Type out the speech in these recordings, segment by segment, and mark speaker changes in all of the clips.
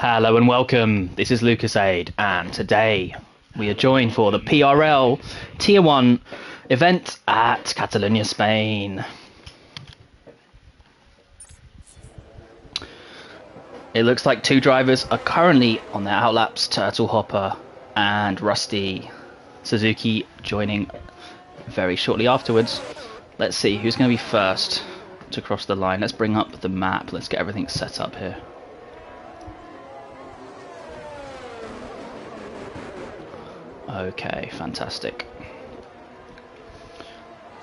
Speaker 1: Hello and welcome, this is Lucas Aid, and today we are joined for the PRL Tier 1 event at Catalonia, Spain. It looks like two drivers are currently on their outlaps, Turtle Hopper and Rusty. Suzuki joining very shortly afterwards. Let's see who's going to be first to cross the line. Let's bring up the map, let's get everything set up here. Okay, fantastic.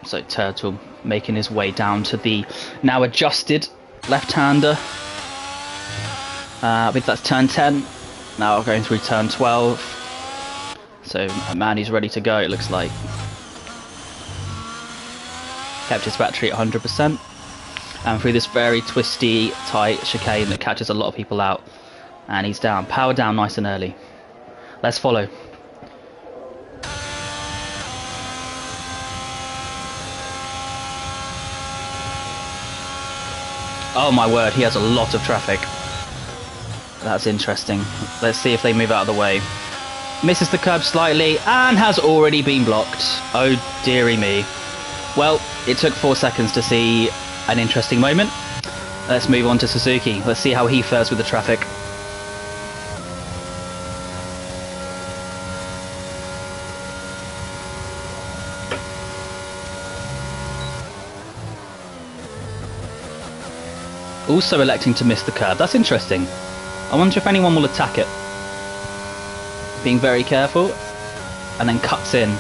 Speaker 1: So Turtle making his way down to the now adjusted left-hander. I think that's turn 10. Now going through turn 12. So man, he's ready to go, it looks like. Kept his battery at 100%. And through this very twisty, tight chicane that catches a lot of people out. And he's down, power down nice and early. Let's follow. Oh my word, he has a lot of traffic. That's interesting. Let's see if they move out of the way. Misses the curb slightly and has already been blocked. Oh dearie me. Well, it took 4 seconds to see an interesting moment. Let's move on to Suzuki. Let's see how he fares with the traffic. Also electing to miss the curb. That's interesting. I wonder if anyone will attack it. Being very careful. And then cuts in.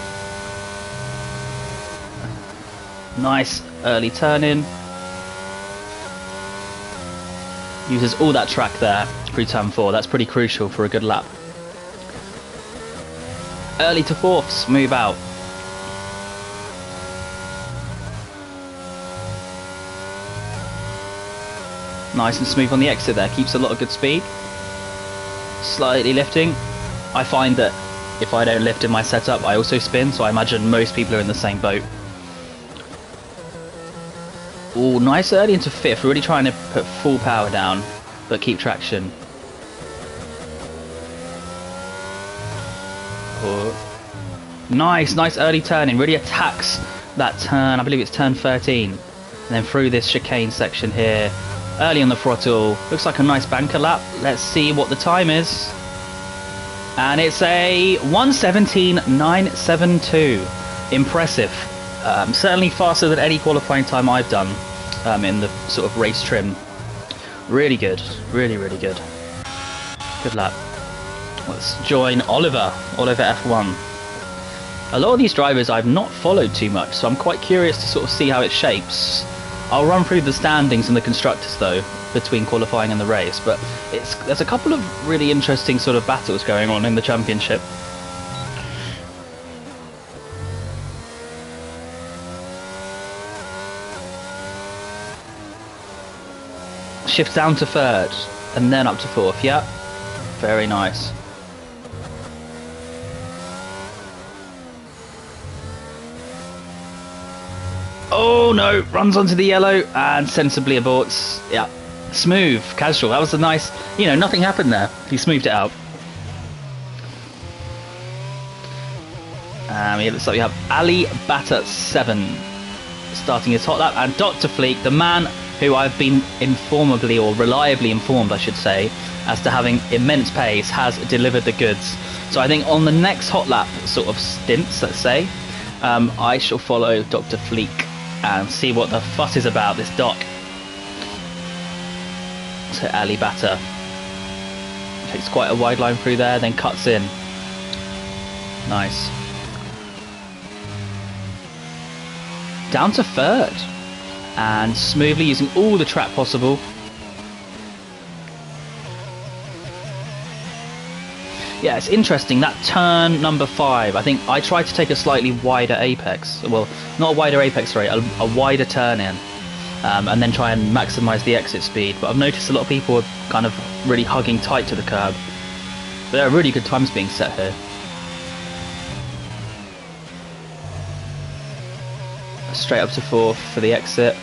Speaker 1: Nice early turn in. Uses all that track there through turn 4. That's pretty crucial for a good lap. Early to fourths. Move out. Nice and smooth on the exit there, keeps a lot of good speed. Slightly lifting. I find that if I don't lift in my setup, I also spin, so I imagine most people are in the same boat. Oh, nice early into 5th, really trying to put full power down, but keep traction. Oh. Nice early turning, really attacks that turn, I believe it's turn 13. And then through this chicane section here. Early on the throttle, looks like a nice banker lap. Let's see what the time is. And it's a 1:17.972. Impressive. Certainly faster than any qualifying time I've done in the sort of race trim. Really good. Really good. Good lap. Let's join Oliver F1. A lot of these drivers I've not followed too much, so I'm quite curious to sort of see how it shapes. I'll run through the standings and the constructors though, between qualifying and the race, but there's a couple of really interesting sort of battles going on in the championship. Shift down to 3rd, and then up to 4th, yeah? Very nice. Oh no, runs onto the yellow and sensibly aborts. Yeah, smooth, casual. That was a nice, nothing happened there. He smoothed it out. It looks like we have Ali Batter 7 starting his hot lap, and Dr. Fleek, the man who I've been reliably informed, I should say, as to having immense pace, has delivered the goods. So I think on the next hot lap sort of stints, let's say, I shall follow Dr. Fleek and see what the fuss is about, this dock. So Ali Batter takes quite a wide line through there, then cuts in. Nice. Down to 3rd. And smoothly using all the track possible. Yeah, it's interesting, that turn number 5, I think I tried to take a slightly wider apex. Well, not a wider apex, sorry, a wider turn in. And then try and maximise the exit speed. But I've noticed a lot of people are kind of really hugging tight to the curb. But there are really good times being set here. Straight up to 4th for the exit.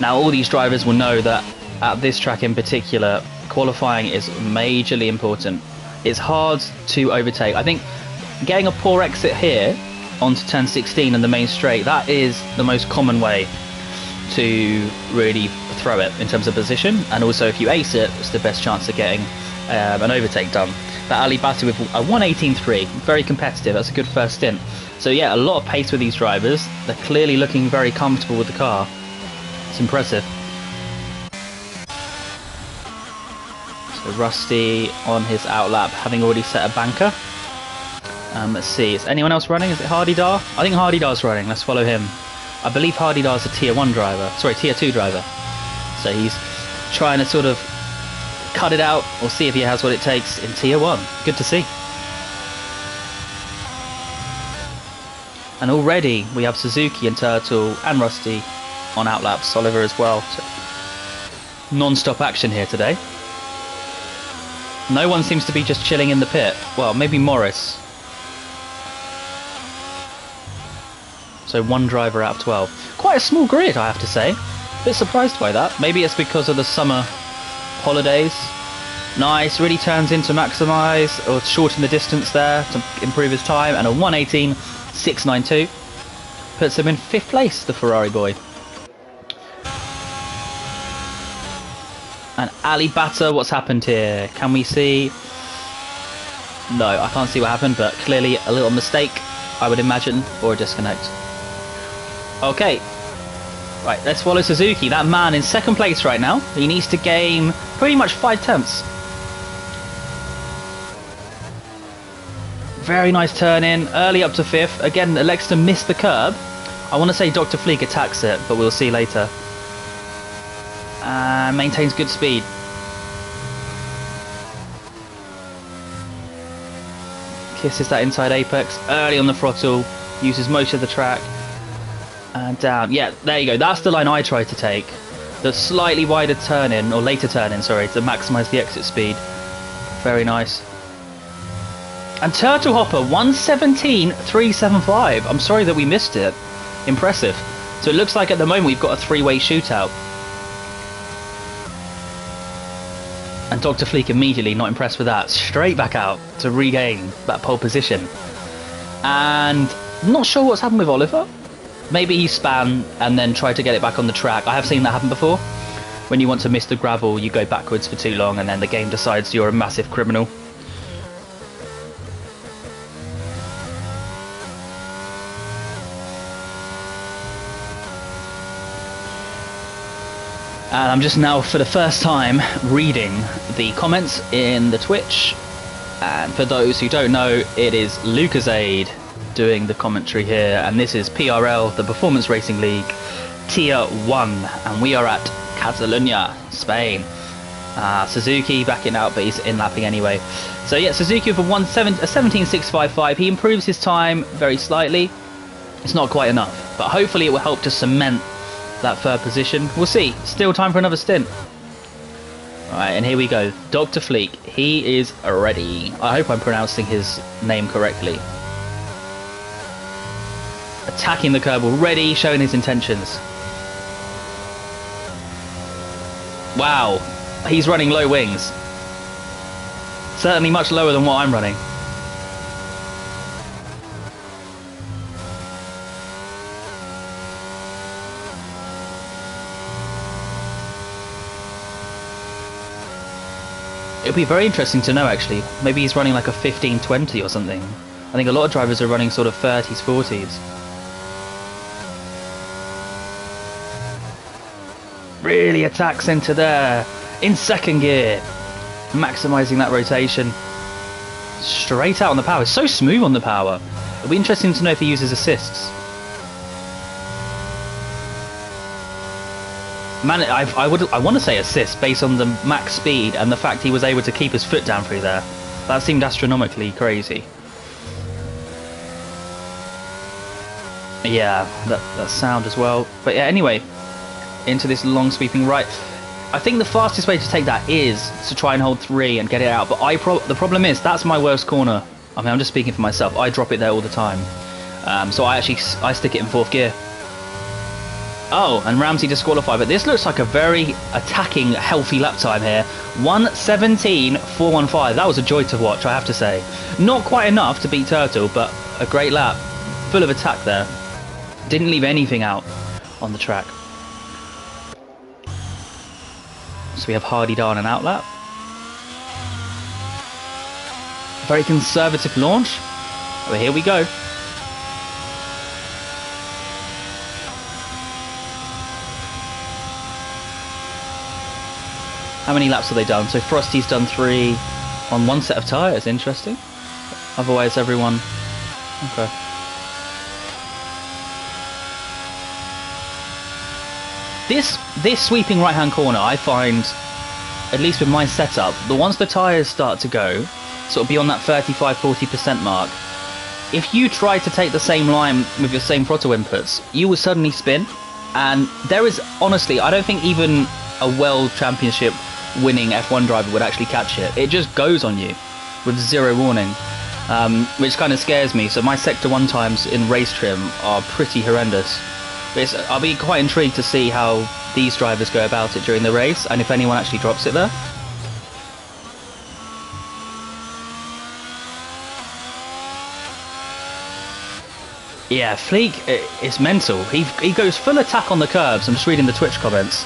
Speaker 1: Now all these drivers will know that at this track in particular, qualifying is majorly important. It's hard to overtake. I think getting a poor exit here onto turn 16 and the main straight, that is the most common way to really throw it in terms of position, and also if you ace it, it's the best chance of getting an overtake done. That Ali Batu with a 1:18.3, very competitive. That's a good first stint. So yeah, a lot of pace with these drivers. They're clearly looking very comfortable with the car. It's impressive. So Rusty on his outlap, having already set a banker. Let's see, is anyone else running? Is it Hardy Dar? I think Hardy Dar's running. Let's follow him. I believe Hardy Dar's a tier 1 driver. Sorry, tier 2 driver. So he's trying to sort of cut it out or see if he has what it takes in tier 1. Good to see. And already we have Suzuki and Turtle and Rusty on outlaps. Oliver as well. So non-stop action here today. No one seems to be just chilling in the pit. Well, maybe Morris. So one driver out of 12. Quite a small grid, I have to say. A bit surprised by that. Maybe it's because of the summer holidays. Nice, really turns in to maximise or shorten the distance there to improve his time. And a 1:18.692 puts him in 5th place, the Ferrari boy. And Ali Bata, what's happened here? Can we see? No, I can't see what happened, but clearly a little mistake, I would imagine, or a disconnect. Okay, right, let's follow Suzuki. That man in 2nd place right now. He needs to gain pretty much 5 tenths. Very nice turn in, early up to 5th. Again, elects to miss the curb. I want to say Dr. Fleek attacks it, but we'll see later. Maintains good speed. Kisses that inside apex, early on the throttle, uses most of the track. And down. Yeah, there you go. That's the line I tried to take. The slightly wider turn in, or later turn in, sorry, to maximise the exit speed. Very nice. And Turtle Hopper, 1:17.375. I'm sorry that we missed it. Impressive. So it looks like at the moment we've got a 3-way shootout. And Dr. Fleek immediately not impressed with that. Straight back out to regain that pole position. And not sure what's happened with Oliver. Maybe he span and then tried to get it back on the track. I have seen that happen before. When you want to miss the gravel, you go backwards for too long and then the game decides you're a massive criminal. And I'm just now, for the first time, reading the comments in the Twitch. And for those who don't know, it is Lucasade doing the commentary here. And this is PRL, the Performance Racing League, Tier 1. And we are at Catalonia, Spain. Suzuki backing out, but he's in-lapping anyway. So yeah, Suzuki with a 17.655. He improves his time very slightly. It's not quite enough, but hopefully it will help to cement that 3rd position. We'll see. Still time for another stint. Alright, and here we go. Dr. Fleek. He is ready. I hope I'm pronouncing his name correctly. Attacking the curb already, showing his intentions. Wow. He's running low wings. Certainly much lower than what I'm running. It'll be very interesting to know, actually. Maybe he's running like a 15-20 or something. I think a lot of drivers are running sort of 30s, 40s. Really attacks into there. In 2nd gear. Maximising that rotation. Straight out on the power. So smooth on the power. It'll be interesting to know if he uses assists. Man, I want to say assist based on the max speed and the fact he was able to keep his foot down through there. That seemed astronomically crazy. Yeah, that sound as well. But yeah, anyway, into this long sweeping right. I think the fastest way to take that is to try and hold 3 and get it out. But the problem is that's my worst corner. I mean, I'm just speaking for myself. I drop it there all the time. So I stick it in 4th gear. Oh, and Ramsey disqualified, but this looks like a very attacking, healthy lap time here. 1:17.415. That was a joy to watch, I have to say. Not quite enough to beat Turtle, but a great lap. Full of attack there. Didn't leave anything out on the track. So we have Hardy down and out lap. Very conservative launch. Oh, here we go. How many laps have they done? So Frosty's done 3 on 1 set of tyres. Interesting. Otherwise, everyone. Okay. This sweeping right-hand corner, I find, at least with my setup, once the tyres start to go, sort of beyond that 35-40% mark, if you try to take the same line with your same throttle inputs, you will suddenly spin. And there is, honestly, I don't think even a World Championship winning F1 driver would actually catch it. It just goes on you with zero warning, which kind of scares me. So my Sector 1 times in race trim are pretty horrendous. I'll be quite intrigued to see how these drivers go about it during the race, and if anyone actually drops it there. Yeah, Fleek is mental. He goes full attack on the curbs. I'm just reading the Twitch comments.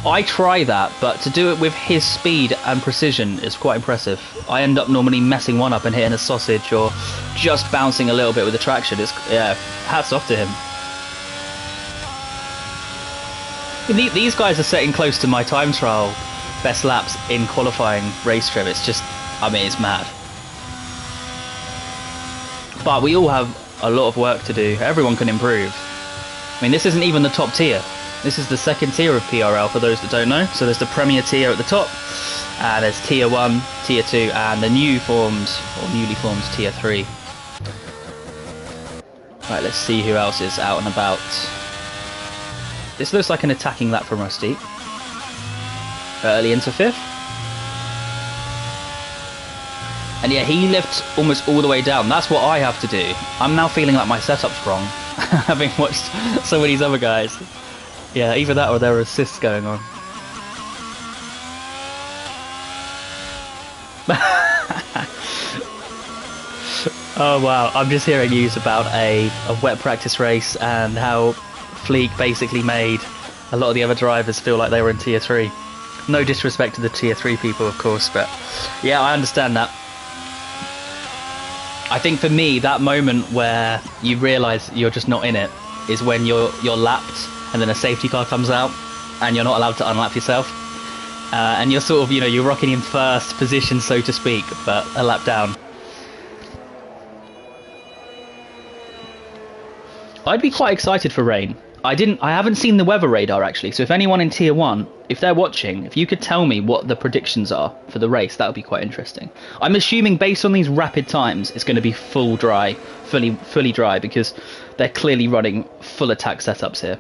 Speaker 1: I try that, but to do it with his speed and precision is quite impressive. I end up normally messing one up and hitting a sausage, or just bouncing a little bit with the traction. Yeah, hats off to him. These guys are setting close to my time trial best laps in qualifying race trim. It's just, I mean, it's mad. But we all have a lot of work to do. Everyone can improve. I mean, this isn't even the top tier. This is the second tier of PRL, for those that don't know. So there's the Premier tier at the top, and there's Tier 1, Tier 2, and the newly formed Tier 3. Right, let's see who else is out and about. This looks like an attacking lap from Rusty. Early into 5th. And yeah, he lifts almost all the way down. That's what I have to do. I'm now feeling like my setup's wrong, having watched some of these other guys. Yeah, either that or there are assists going on. Oh wow, I'm just hearing news about a wet practice race and how Fleek basically made a lot of the other drivers feel like they were in Tier 3. No disrespect to the Tier 3 people, of course, but yeah, I understand that. I think for me, that moment where you realise you're just not in it is when you're lapped and then a safety car comes out and you're not allowed to unlap yourself. And you're sort of, you know, you're rocking in first position, so to speak, but a lap down. I'd be quite excited for rain. I haven't seen the weather radar actually, so if anyone in Tier 1, if they're watching, if you could tell me what the predictions are for the race, that would be quite interesting. I'm assuming based on these rapid times, it's going to be fully dry, because they're clearly running full attack setups here.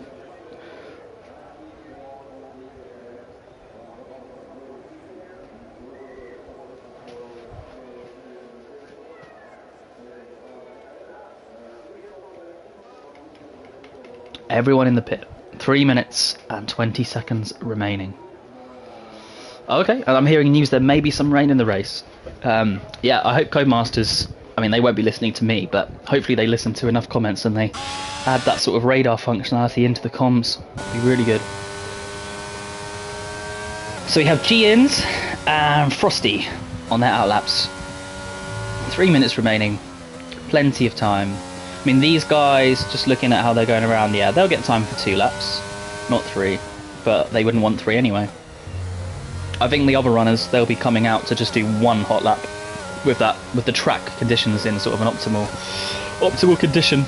Speaker 1: Everyone in the pit. 3 minutes and 20 seconds remaining. Okay, and I'm hearing news there may be some rain in the race. Yeah, I hope Codemasters, I mean, they won't be listening to me, but hopefully they listen to enough comments and they add that sort of radar functionality into the comms. That'd be really good. So we have G-Ins and Frosty on their outlaps. 3 minutes remaining. Plenty of time. I mean, these guys, just looking at how they're going around, yeah, they'll get time for 2 laps. Not 3, but they wouldn't want 3 anyway. I think the other runners, they'll be coming out to just do 1 hot lap with the track conditions in sort of an optimal condition.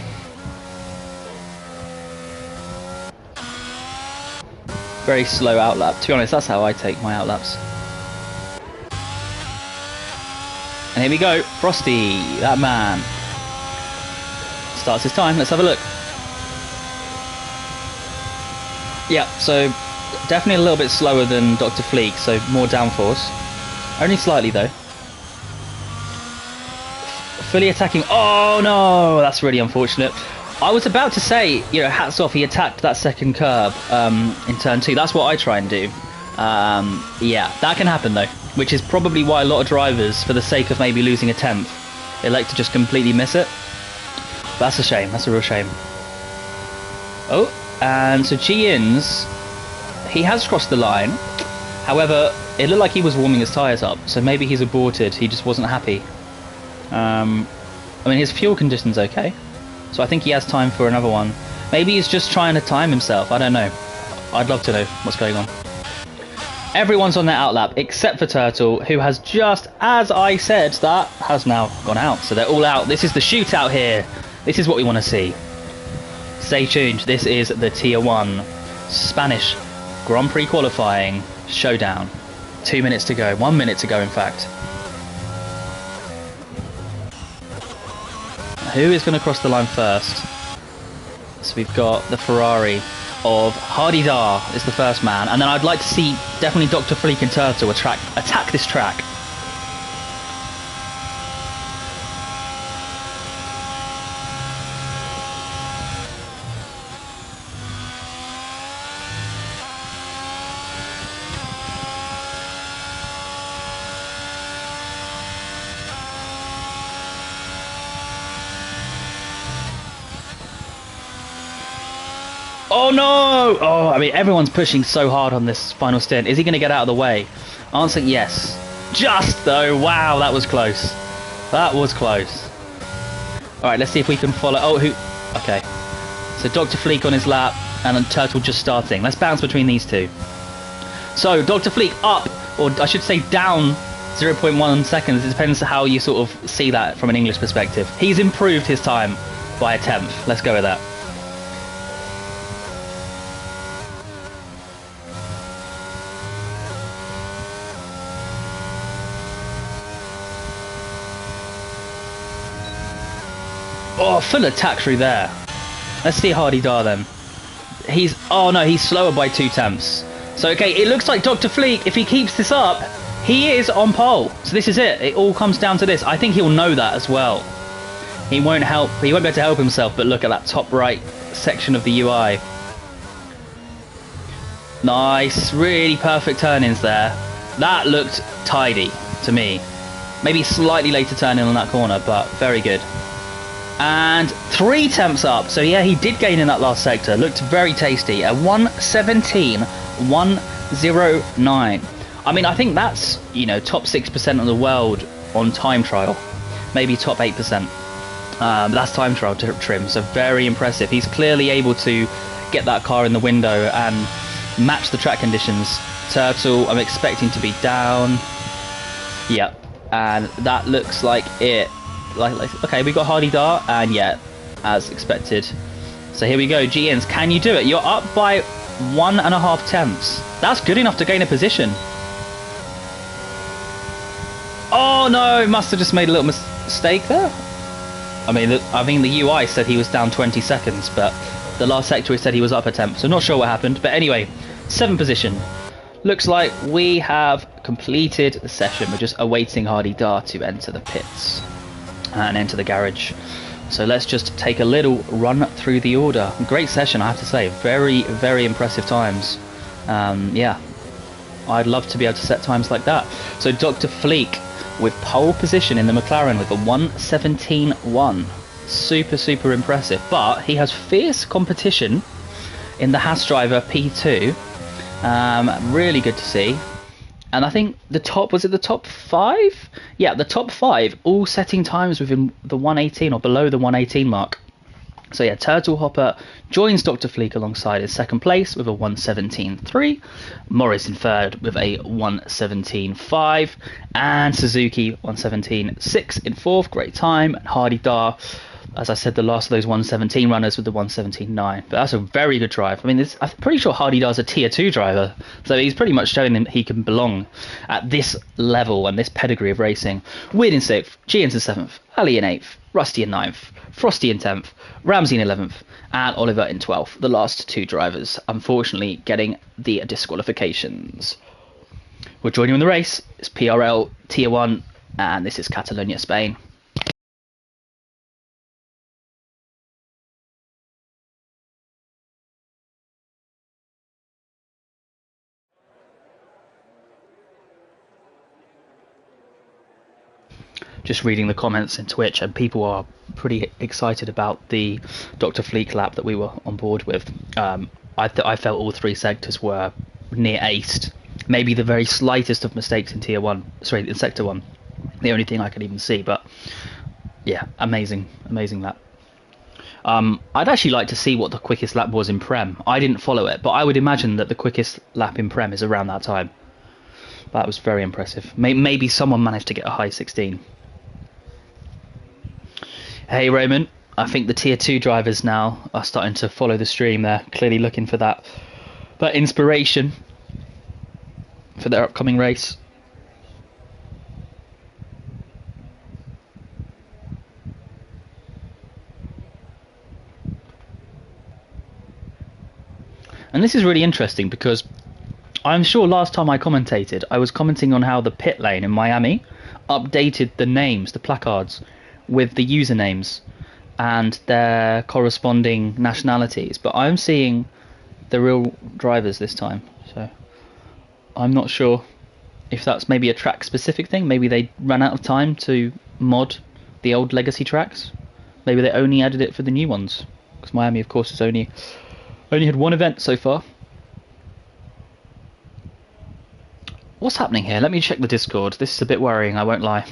Speaker 1: Very slow outlap. To be honest, that's how I take my outlaps. And here we go, Frosty, that man. Starts his time. Let's have a look. Yeah, so definitely a little bit slower than Dr. Fleek, so more downforce. Only slightly though. Fully attacking. Oh no, that's really unfortunate. I was about to say, you know, hats off, he attacked that second curb in turn 2. That's what I try and do. Yeah, that can happen though, which is probably why a lot of drivers, for the sake of maybe losing a 10th, elect to just completely miss it. But that's a shame, that's a real shame. Oh, and so G-Ins, he has crossed the line. However, it looked like he was warming his tyres up, so maybe he's aborted, he just wasn't happy. I mean, his fuel condition's okay, so I think he has time for another one. Maybe he's just trying to time himself, I don't know. I'd love to know what's going on. Everyone's on their outlap, except for Turtle, who has just, as I said, that has now gone out. So they're all out. This is the shootout here. This is what we want to see. Stay tuned, this is the Tier 1 Spanish Grand Prix qualifying showdown. 2 minutes to go, 1 minute to go in fact. Who is going to cross the line first? So we've got the Ferrari of Hardy Dar is the first man, and then I'd like to see definitely Dr. Fleek and Turtle attack this track. Oh no! Oh, I mean, everyone's pushing so hard on this final stint. Is he going to get out of the way? Answer yes. Just though. Wow, that was close. That was close. Alright, let's see if we can follow. Oh, who? Okay. So Dr. Fleek on his lap and then Turtle just starting. Let's bounce between these two. So Dr. Fleek up, or I should say down 0.1 seconds. It depends how you sort of see that from an English perspective. He's improved his time by a 10th. Let's go with that. Oh, full attack through there. Let's see Hardy Dar then. Oh no, he's slower by 2 tenths. So okay, it looks like Dr. Fleek, if he keeps this up, he is on pole. So this is it. It all comes down to this. I think he'll know that as well. He won't be able to help himself, but look at that top right section of the UI. Nice, really perfect turn-ins there. That looked tidy to me. Maybe slightly later turn in on that corner, but very good. And 3 tenths up, so yeah, he did gain in that last sector. Looked very tasty. A 1:17.109. I mean, I think that's, you know, top 6% of the world on time trial, maybe top 8%. That's time trial trim, so very impressive. He's clearly able to get that car in the window and match the track conditions. Turtle, I'm expecting to be down. Yep, and that looks like it. Okay, we got Hardy Dar, and yeah, as expected. So here we go, G-Ins, can you do it? You're up by 1.5 tenths. That's good enough to gain a position. Oh no, must have just made a little mistake there. I mean, the UI said he was down 20 seconds, but the last sector he said he was up a tenth, so not sure what happened. But anyway, 7th position. Looks like we have completed the session. We're just awaiting Hardy Dar to enter the pits and enter the garage. So let's just take a little run through the order. Great session, I have to say. Very, very impressive times. Yeah, I'd love to be able to set times like that. So Dr. Fleek with pole position in the McLaren with a 1:17.1. Super, super impressive. But he has fierce competition in the Haas driver P2. Really good to see. And I think the top, was it the top 5? Yeah, the top 5 all setting times within the 1:18 or below the 1:18 mark. So yeah, Turtle Hopper joins Dr. Fleek alongside in 2nd place with a 1:17.3. Morris in 3rd with a 1:17.5. And Suzuki 1:17.6 in 4th. Great time. And Hardy Dar, as I said, the last of those 1:17 runners with the 1:17.9. But that's a very good drive. I mean, I'm pretty sure Hardy Dar's a Tier 2 driver. So he's pretty much showing him he can belong at this level and this pedigree of racing. Weird in 6th, G-Ins in 7th, Ali in 8th, Rusty in 9th, Frosty in 10th, Ramsey in 11th, and Oliver in 12th. The last 2 drivers, unfortunately, getting the disqualifications. We're joining you in the race. It's PRL Tier 1, and this is Catalonia, Spain. just reading the comments in Twitch, and people are pretty excited about the Dr. Fleek lap that we were on board with. I felt all three sectors were near aced. Maybe the very slightest of mistakes in in sector 1. The only thing I could even see, but yeah, amazing lap. I'd actually like to see what the quickest lap was in Prem. I didn't follow it, but I would imagine that the quickest lap in Prem is around that time. That was very impressive. Maybe someone managed to get a high 16. Hey Roman, I think the tier 2 drivers now are starting to follow the stream. They're clearly looking for that inspiration for their upcoming race. And this is really interesting because I'm sure last time I commentated, I was commenting on how the pit lane in Miami updated the names, the placards, with the usernames and their corresponding nationalities. But I'm seeing the real drivers this time. So I'm not sure if that's maybe a track specific thing. Maybe they ran out of time to mod the old legacy tracks. Maybe they only added it for the new ones. Because Miami, of course, has only had one event so far. What's happening here? Let me check the Discord. This is a bit worrying, I won't lie.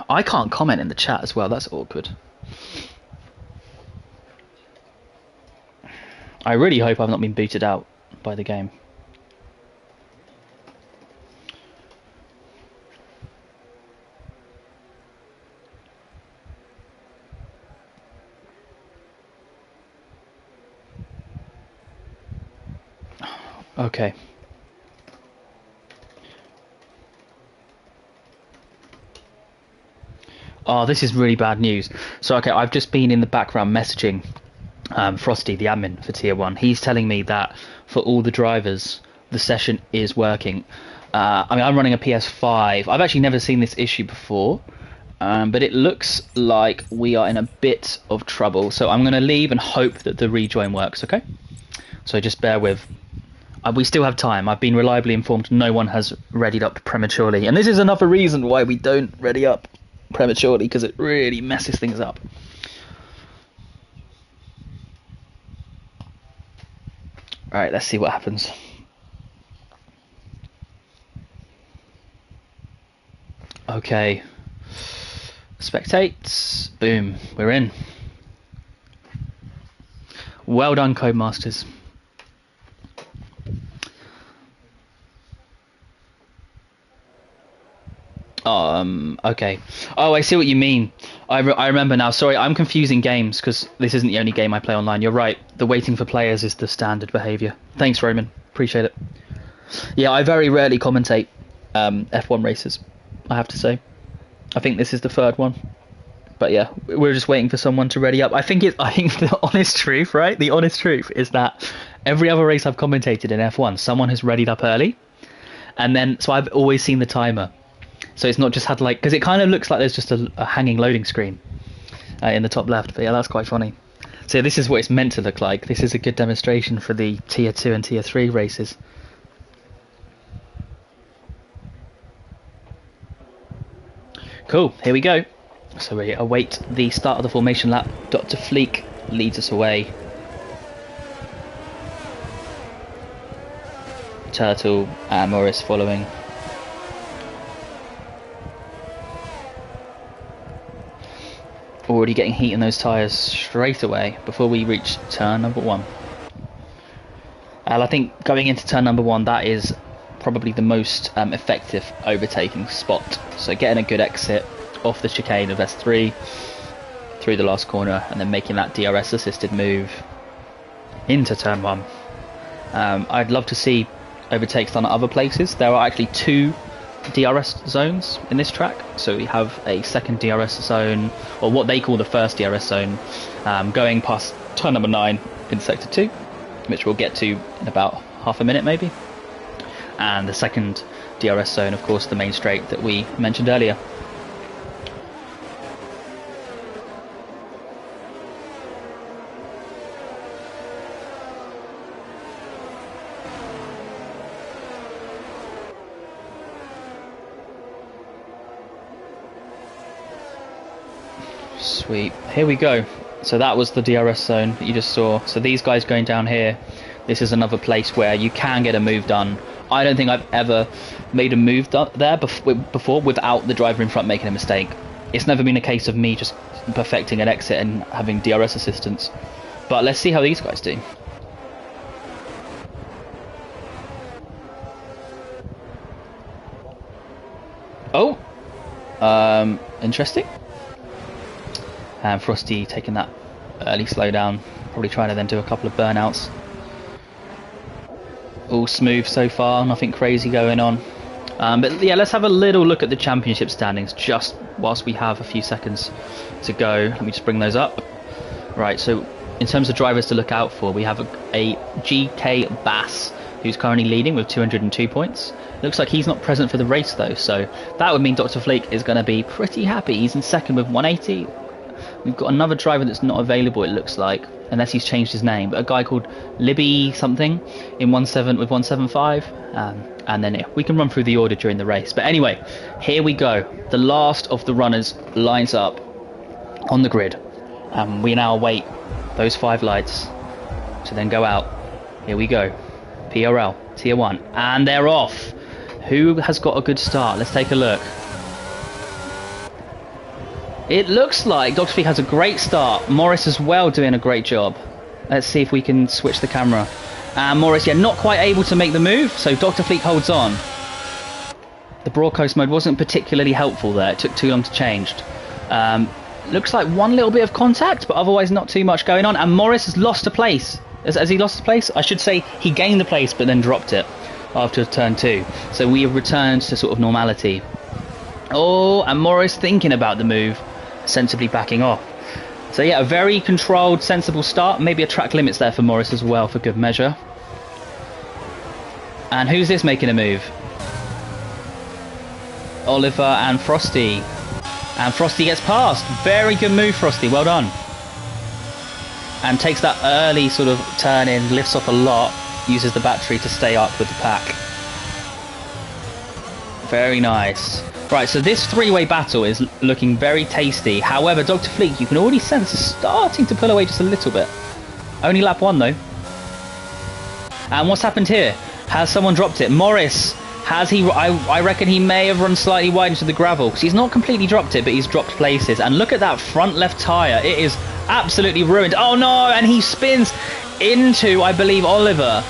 Speaker 1: I can't comment in the chat as well. That's awkward. I really hope I've not been booted out by the game. Okay. Oh, this is really bad news. So, okay, I've just been in the background messaging Frosty, the admin for Tier 1. He's telling me that for all the drivers, the session is working. I mean, I'm running a PS5. I've actually never seen this issue before, but it looks like we are in a bit of trouble. So I'm going to leave and hope that the rejoin works, okay? So just bear with. We still have time. I've been reliably informed no one has readied up prematurely. And this is another reason why we don't ready up prematurely, because it really messes things up. Alright, let's see what happens. Okay. Spectate. Boom. We're in. Well done, Codemasters. Okay. Oh, I see what you mean. I remember now. Sorry, I'm confusing games because this isn't the only game I play online. You're right. The waiting for players is the standard behaviour. Thanks, Roman. Appreciate it. Yeah, I very rarely commentate F1 races, I have to say. I think this is the third one. But yeah, we're just waiting for someone to ready up. I think the honest truth, right? The honest truth is that every other race I've commentated in F1, someone has readied up early. And then, so I've always seen the timer. So it's not just had like, because it kind of looks like there's just a hanging loading screen in the top left. But yeah, that's quite funny. So this is what it's meant to look like. This is a good demonstration for the Tier 2 and Tier 3 races. Cool, here we go. So we await the start of the formation lap. Dr. Fleek leads us away. Turtle and Morris following. Already getting heat in those tyres straight away before we reach turn number 1. And I think going into turn number 1, that is probably the most effective overtaking spot. So getting a good exit off the chicane of S3 through the last corner and then making that DRS assisted move into turn 1. I'd love to see overtakes done at other places. There are actually 2 DRS zones in this track, so we have a second DRS zone, or what they call the first DRS zone, going past turn number 9 in sector 2, which we'll get to in about half a minute maybe, and the second DRS zone, of course, the main straight that we mentioned earlier. Sweet. Here we go. So that was the DRS zone that you just saw. So these guys going down here, this is another place where you can get a move done. I don't think I've ever made a move there before without the driver in front making a mistake. It's never been a case of me just perfecting an exit and having DRS assistance. But let's see how these guys do. Oh, interesting. And Frosty taking that early slowdown, probably trying to then do a couple of burnouts. All smooth so far, nothing crazy going on. But yeah, let's have a little look at the championship standings just whilst we have a few seconds to go. Let me just bring those up. Right, so in terms of drivers to look out for, we have a GK Bass who's currently leading with 202 points. Looks like he's not present for the race though, so that would mean Dr. Fleek is going to be pretty happy. He's in second with 180. We've got another driver that's not available, it looks like, unless he's changed his name, but a guy called Libby something in 17 with 175. And then yeah, we can run through the order during the race. But anyway, here we go. The last of the runners lines up on the grid. We now await those 5 lights to then go out. Here we go. PRL, Tier 1. And they're off. Who has got a good start? Let's take a look. It looks like Dr. Fleek has a great start. Morris as well doing a great job. Let's see if we can switch the camera. And Morris, yeah, not quite able to make the move, so Dr. Fleek holds on. The broadcast mode wasn't particularly helpful there. It took too long to change. Looks like one little bit of contact, but otherwise not too much going on. And Morris has lost a place. Has he lost a place? I should say he gained the place, but then dropped it after turn 2. So we have returned to sort of normality. Oh, and Morris thinking about the move, sensibly backing off. So yeah, a very controlled, sensible start. Maybe a track limits there for Morris as well, for good measure. And who's this making a move? Oliver and Frosty. And Frosty gets past. Very good move, Frosty. Well done. And takes that early sort of turn in, lifts off a lot, uses the battery to stay up with the pack. Very nice. Right, so this 3-way battle is looking very tasty. However, Dr. Fleek, you can already sense, is starting to pull away just a little bit. Only lap 1 though. And what's happened here? Has someone dropped it? Morris, has he? I reckon he may have run slightly wide into the gravel, because he's not completely dropped it, but he's dropped places. And look at that front left tyre. It is absolutely ruined. Oh no, and he spins into, I believe, Oliver.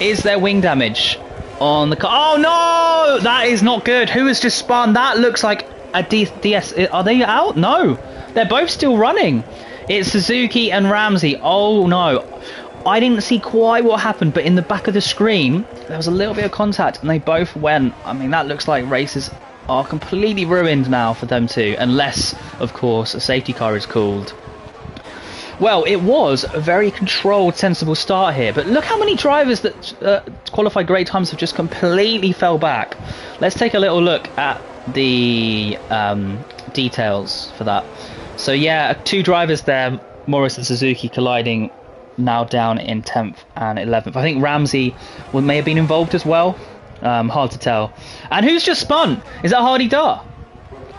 Speaker 1: Is there wing damage on the car? Oh no, that is not good. Who has just spun? That looks like a DS. Are they out? No, they're both still running. It's Suzuki and Ramsey. Oh no, I didn't see quite what happened, but in the back of the screen there was a little bit of contact and they both went. I mean, that looks like races are completely ruined now for them two, unless of course a safety car is called. Well, it was a very controlled, sensible start here, but look how many drivers that qualified great times have just completely fell back. Let's take a little look at the details for that. So yeah, 2 drivers there, Morris and Suzuki, colliding, now down in 10th and 11th. I think Ramsey may have been involved as well. Hard to tell. And who's just spun? Is that Hardy Dar?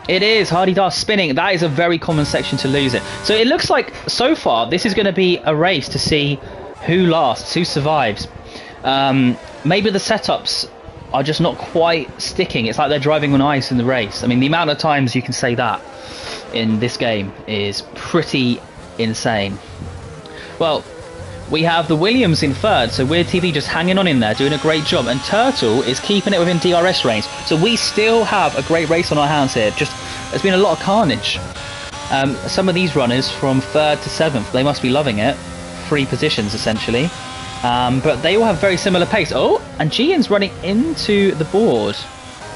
Speaker 1: It is Hardy Dar spinning. That is a very common section to lose it. So it looks like so far this is going to be a race to see who lasts, who survives. Maybe the setups are just not quite sticking. It's like they're driving on ice in the race. I mean, the amount of times you can say that in this game is pretty insane. Well, we have the Williams in 3rd, so Weird TV just hanging on in there, doing a great job, and Turtle is keeping it within DRS range. So we still have a great race on our hands here. Just there's been a lot of carnage. Some of these runners from 3rd to 7th, they must be loving it. 3 positions essentially, but they all have very similar pace. Oh, and Gian's running into the board.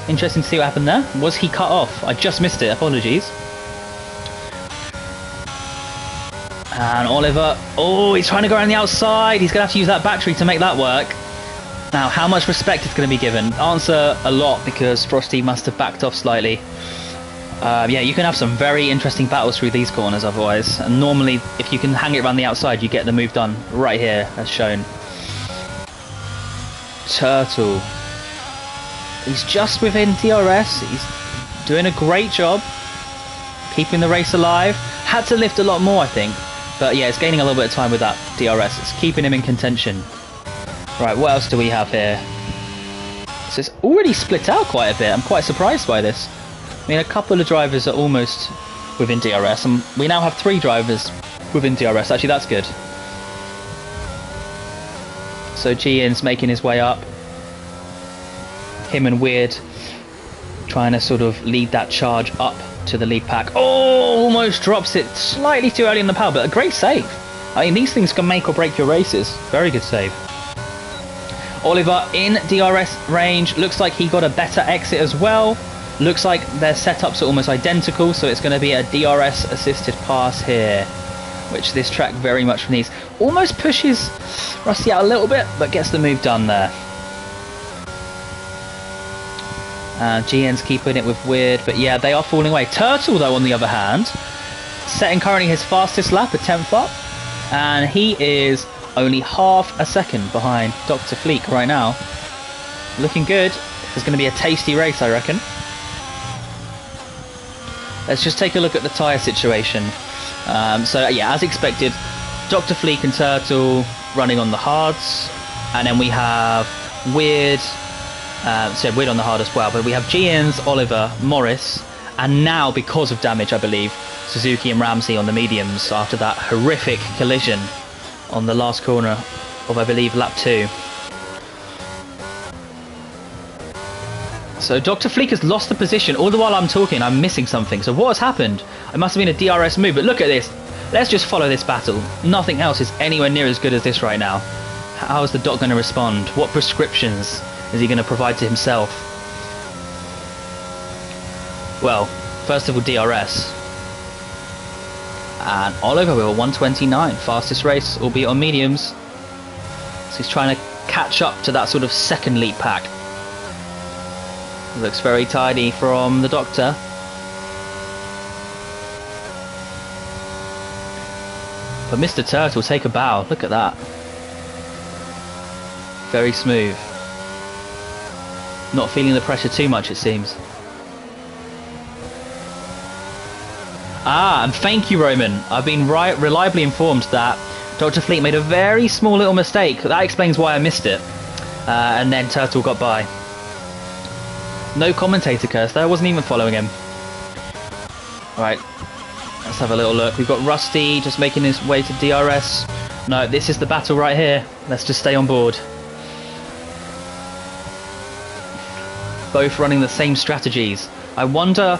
Speaker 1: Interesting to see what happened there. Was he cut off? I just missed it. Apologies. And Oliver, oh, he's trying to go around the outside. He's going to have to use that battery to make that work. Now, how much respect is going to be given? Answer, a lot, because Frosty must have backed off slightly. Yeah, you can have some very interesting battles through these corners otherwise. And normally, if you can hang it around the outside, you get the move done right here, as shown. Turtle. He's just within DRS. He's doing a great job keeping the race alive. Had to lift a lot more, I think. But yeah, it's gaining a little bit of time with that DRS. It's keeping him in contention. Right, what else do we have here? So it's already split out quite a bit. I'm quite surprised by this. I mean, a couple of drivers are almost within DRS, and we now have 3 drivers within DRS. Actually, that's good. So G-In's making his way up. Him and Weird trying to sort of lead that charge up to the lead pack. Oh, almost drops it slightly too early in the power, but a great save. I mean, these things can make or break your races. Very good save. Oliver in DRS range. Looks like he got a better exit as well. Looks like their setups are almost identical, so it's going to be a DRS assisted pass here, which this track very much needs. Almost pushes Rusty out a little bit, but gets the move done there. GN's keeping it with Weird, but yeah, they are falling away. Turtle, though, on the other hand, setting currently his fastest lap, a 10th up, and he is only half a second behind Dr. Fleek right now. Looking good. It's going to be a tasty race, I reckon. Let's just take a look at the tyre situation. So yeah, as expected, Dr. Fleek and Turtle running on the hards, and then we have Weird. So Weird on the hard as well, but we have GN's, Oliver, Morris, and now, because of damage, I believe, Suzuki and Ramsey on the mediums after that horrific collision on the last corner of, I believe, lap 2. So Dr. Fleek has lost the position. All the while I'm talking, I'm missing something. So what has happened? It must have been a DRS move, but look at this. Let's just follow this battle. Nothing else is anywhere near as good as this right now. How is the Doc going to respond? What prescriptions is he going to provide to himself? Well, first of all, DRS. And Oliver with a 129, fastest race, albeit on mediums. So he's trying to catch up to that sort of second lead pack. Looks very tidy from the Doctor. But Mr. Turtle, take a bow. Look at that. Very smooth. Not feeling the pressure too much, it seems. And thank you, Roman. I've been reliably informed that Dr. Fleet made a very small little mistake. That explains why I missed it. And then Turtle got by. No commentator curse there, I wasn't even following him. Alright, let's have a little look. We've got Rusty just making his way to DRS. No, this is the battle right here. Let's just stay on board. Both running the same strategies. I wonder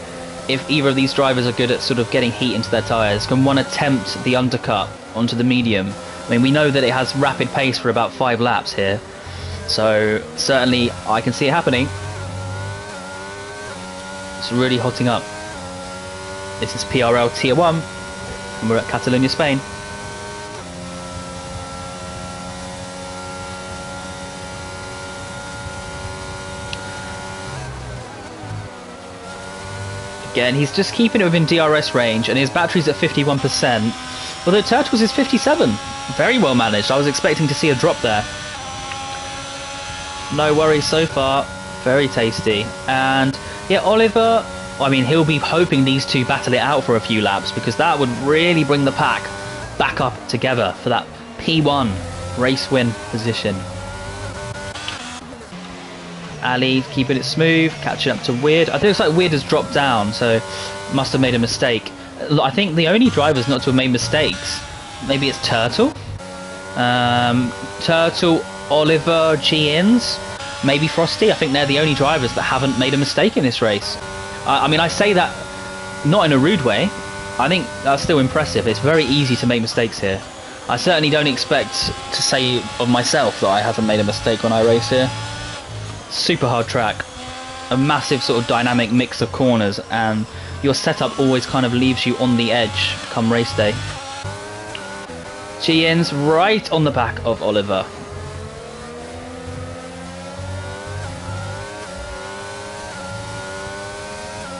Speaker 1: if either of these drivers are good at sort of getting heat into their tyres. Can one attempt the undercut onto the medium? I mean, we know that it has rapid pace for about 5 laps here. So, certainly, I can see it happening. It's really hotting up. This is PRL Tier 1, and we're at Catalonia, Spain. Again, he's just keeping it within DRS range, and his battery's at 51%, although Turtles is 57. Very well managed. I was expecting to see a drop there. No worries so far. Very tasty. And yeah, Oliver, I mean, he'll be hoping these two battle it out for a few laps, because that would really bring the pack back up together for that P1 race win position. Ali keeping it smooth, catching up to Weird. I think it's like Weird has dropped down, so must have made a mistake. I think the only drivers not to have made mistakes, maybe it's Turtle. Turtle, Oliver, G-Ins, maybe Frosty. I think they're the only drivers that haven't made a mistake in this race. I mean, I say that not in a rude way. I think that's still impressive. It's very easy to make mistakes here. I certainly don't expect to say of myself that I haven't made a mistake when I race here. Super hard track, a massive sort of dynamic mix of corners, and your setup always kind of leaves you on the edge come race day. G-In's right on the back of Oliver.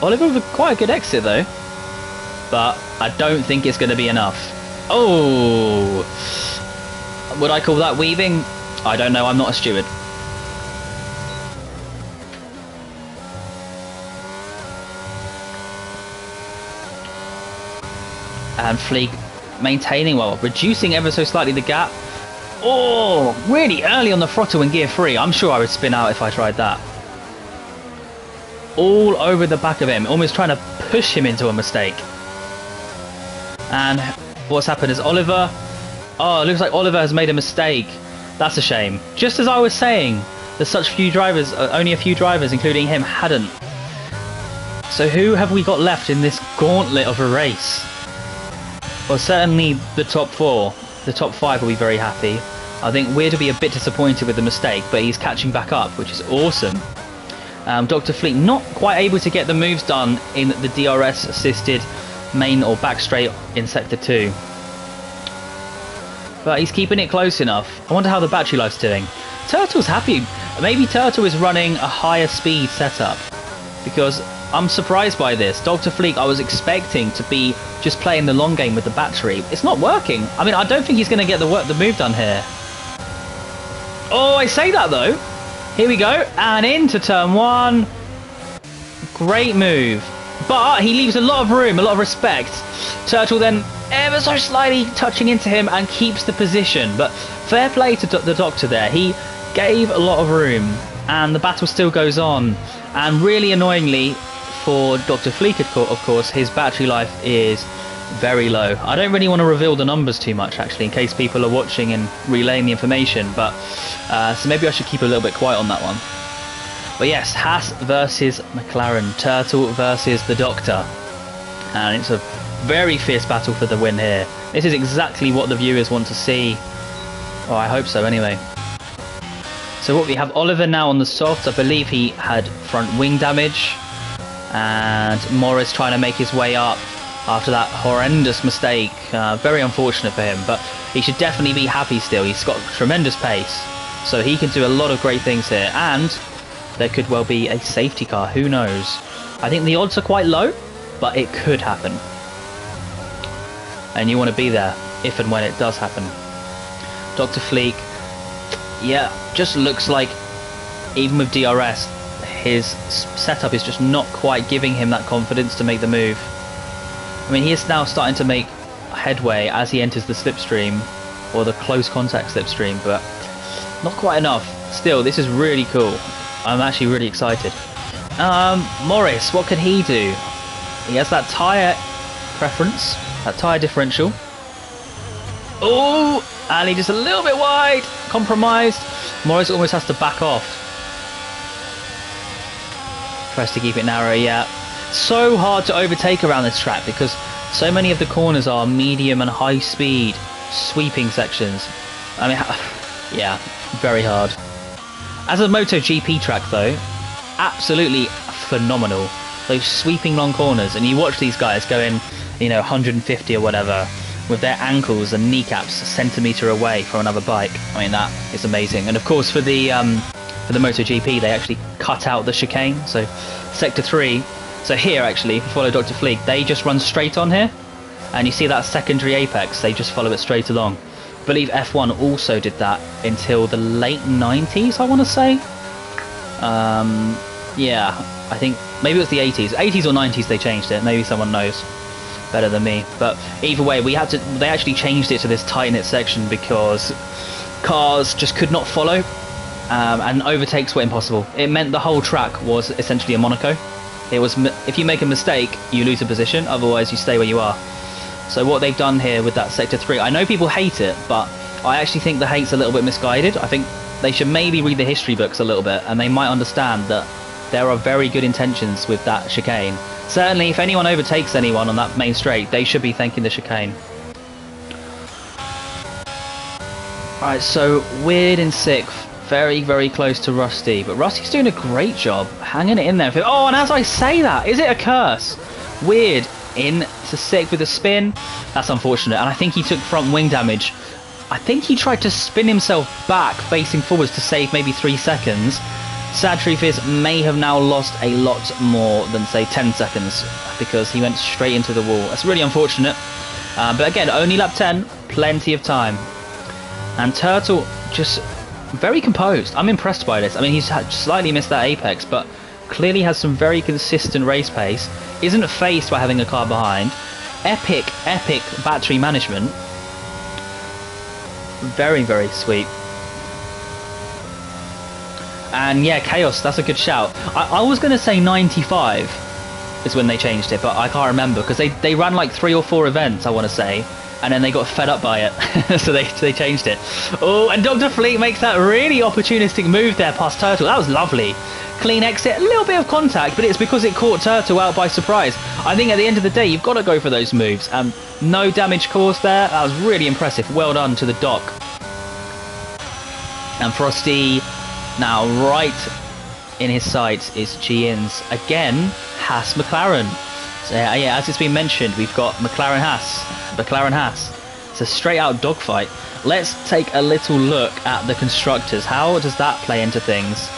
Speaker 1: Oliver with quite a good exit though, but I don't think it's going to be enough. Oh, would I call that weaving? I don't know, I'm not a steward. And Fleek maintaining well, reducing ever so slightly the gap. Oh, really early on the throttle in gear 3. I'm sure I would spin out if I tried that. All over the back of him, almost trying to push him into a mistake. And what's happened is Oliver... Oh, it looks like Oliver has made a mistake. That's a shame. Just as I was saying, there's such few drivers, only a few drivers, including him, hadn't. So who have we got left in this gauntlet of a race? Well, certainly the top 4. The top 5 will be very happy. I think Weird will be a bit disappointed with the mistake, but he's catching back up, which is awesome. Dr. Fleet not quite able to get the moves done in the DRS assisted main or back straight in sector 2. But he's keeping it close enough. I wonder how the battery life's doing. Turtle's happy. Maybe Turtle is running a higher speed setup, because I'm surprised by this. Dr. Fleek, I was expecting to be just playing the long game with the battery. It's not working. I mean, I don't think he's going to get the move done here. Oh, I say that though. Here we go, and into turn 1. Great move. But he leaves a lot of room, a lot of respect. Turtle then ever so slightly touching into him and keeps the position. But fair play to the Doctor there. He gave a lot of room, and the battle still goes on. And really annoyingly for Dr. Fleek, of course, his battery life is very low. I don't really want to reveal the numbers too much, actually, in case people are watching and relaying the information. But so maybe I should keep a little bit quiet on that one. But yes, Haas versus McLaren, Turtle versus the Doctor, and it's a very fierce battle for the win here. This is exactly what the viewers want to see, or I hope so anyway. So what we have, Oliver now on the soft. I believe he had front wing damage, and Morris trying to make his way up after that horrendous mistake. Very unfortunate for him, but he should definitely be happy still. He's got tremendous pace, so he can do a lot of great things here, and there could well be a safety car, who knows. I think the odds are quite low, but it could happen. And you want to be there if and when it does happen. Dr. Fleek, yeah, just looks like even with DRS, his setup is just not quite giving him that confidence to make the move. I mean, he is now starting to make headway as he enters the slipstream, or the close contact slipstream, but not quite enough. Still, this is really cool. I'm actually really excited. Morris, what can he do? He has that tyre preference, that tyre differential. Oh, and he just a little bit wide, compromised. Morris almost has to back off. Tries to keep it narrow, yeah. So hard to overtake around this track because so many of the corners are medium and high speed sweeping sections. I mean, yeah, very hard. As a MotoGP track though, absolutely phenomenal. Those sweeping long corners, and you watch these guys going, you know, 150 or whatever, with their ankles and kneecaps a centimetre away from another bike. I mean, that is amazing. And of course for the MotoGP, they actually cut out the chicane, so sector 3. So here actually, if you follow Dr. Fleek, they just run straight on here, and you see that secondary apex, they just follow it straight along. I believe F1 also did that until the late 90s, I want to say. Yeah, I think maybe it was the 80s. 80s or 90s they changed it. Maybe someone knows better than me. But either way, they actually changed it to this tight-knit section because cars just could not follow, and overtakes were impossible. It meant the whole track was essentially a Monaco. It was, if you make a mistake, you lose a position, otherwise you stay where you are. So what they've done here with that Sector 3, I know people hate it, but I actually think the hate's a little bit misguided. I think they should maybe read the history books a little bit, and they might understand that there are very good intentions with that chicane. Certainly, if anyone overtakes anyone on that main straight, they should be thanking the chicane. Alright, so Weird in 6th. Very, very close to Rusty. But Rusty's doing a great job hanging it in there. Oh, and as I say that, is it a curse? Weird in to 6th with a spin. That's unfortunate. And I think he took front wing damage. I think he tried to spin himself back facing forwards to save maybe 3 seconds. Sad truth is, may have now lost a lot more than, say, 10 seconds because he went straight into the wall. That's really unfortunate. But again, only lap 10, plenty of time. And Turtle just very composed. I'm impressed by this. I mean, he's slightly missed that apex, but clearly has some very consistent race pace. Isn't faced by having a car behind. epic battery management. Very, very sweet. And yeah, Chaos, that's a good shout. I was going to say 95 is when they changed it, but I can't remember because they ran like 3 or 4 events, I want to say, and then they got fed up by it, so they changed it. Oh, and Dr. Fleet makes that really opportunistic move there past Turtle. That was lovely. Clean exit, a little bit of contact, but it's because it caught Turtle out by surprise. I think at the end of the day, you've got to go for those moves. No damage caused there. That was really impressive. Well done to the Doc. And Frosty now right in his sights is G-Ins. Again, Haas McLaren. So yeah, as it's been mentioned, we've got McLaren Haas. It's a straight out dogfight. Let's take a little look at the constructors. How does that play into things?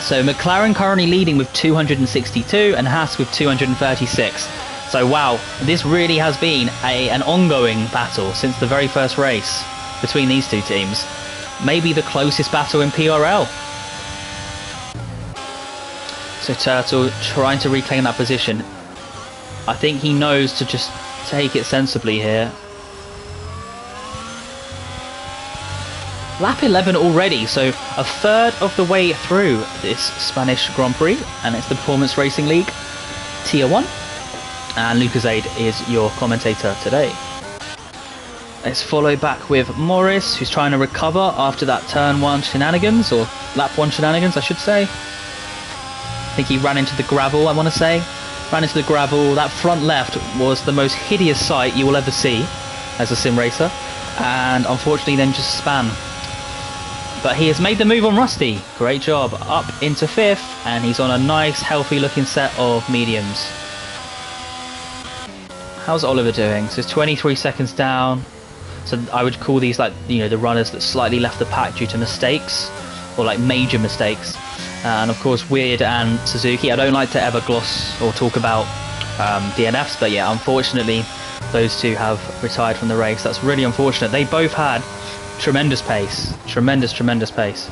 Speaker 1: So McLaren currently leading with 262 and Haas with 236. So wow, this really has been an ongoing battle since the very first race between these two teams. Maybe the closest battle in PRL. So Turtle trying to reclaim that position. I think he knows to just take it sensibly here. Lap 11 already, so a third of the way through this Spanish Grand Prix, and it's the Performance Racing League Tier 1. And Lucasade is your commentator today. Let's follow back with Morris, who's trying to recover after that turn 1 shenanigans, or lap 1 shenanigans, I should say. I think he ran into the gravel, I want to say. Ran into the gravel. That front left was the most hideous sight you will ever see as a sim racer. And unfortunately then just span. But he has made the move on Rusty. Great job. Up into 5th, and he's on a nice, healthy looking set of mediums. How's Oliver doing? So it's 23 seconds down. So I would call these like, you know, the runners that slightly left the pack due to mistakes, or like major mistakes. And of course Weird and Suzuki, I don't like to ever gloss or talk about DNFs, but yeah, unfortunately those two have retired from the race. That's really unfortunate. They both had tremendous pace. Tremendous pace.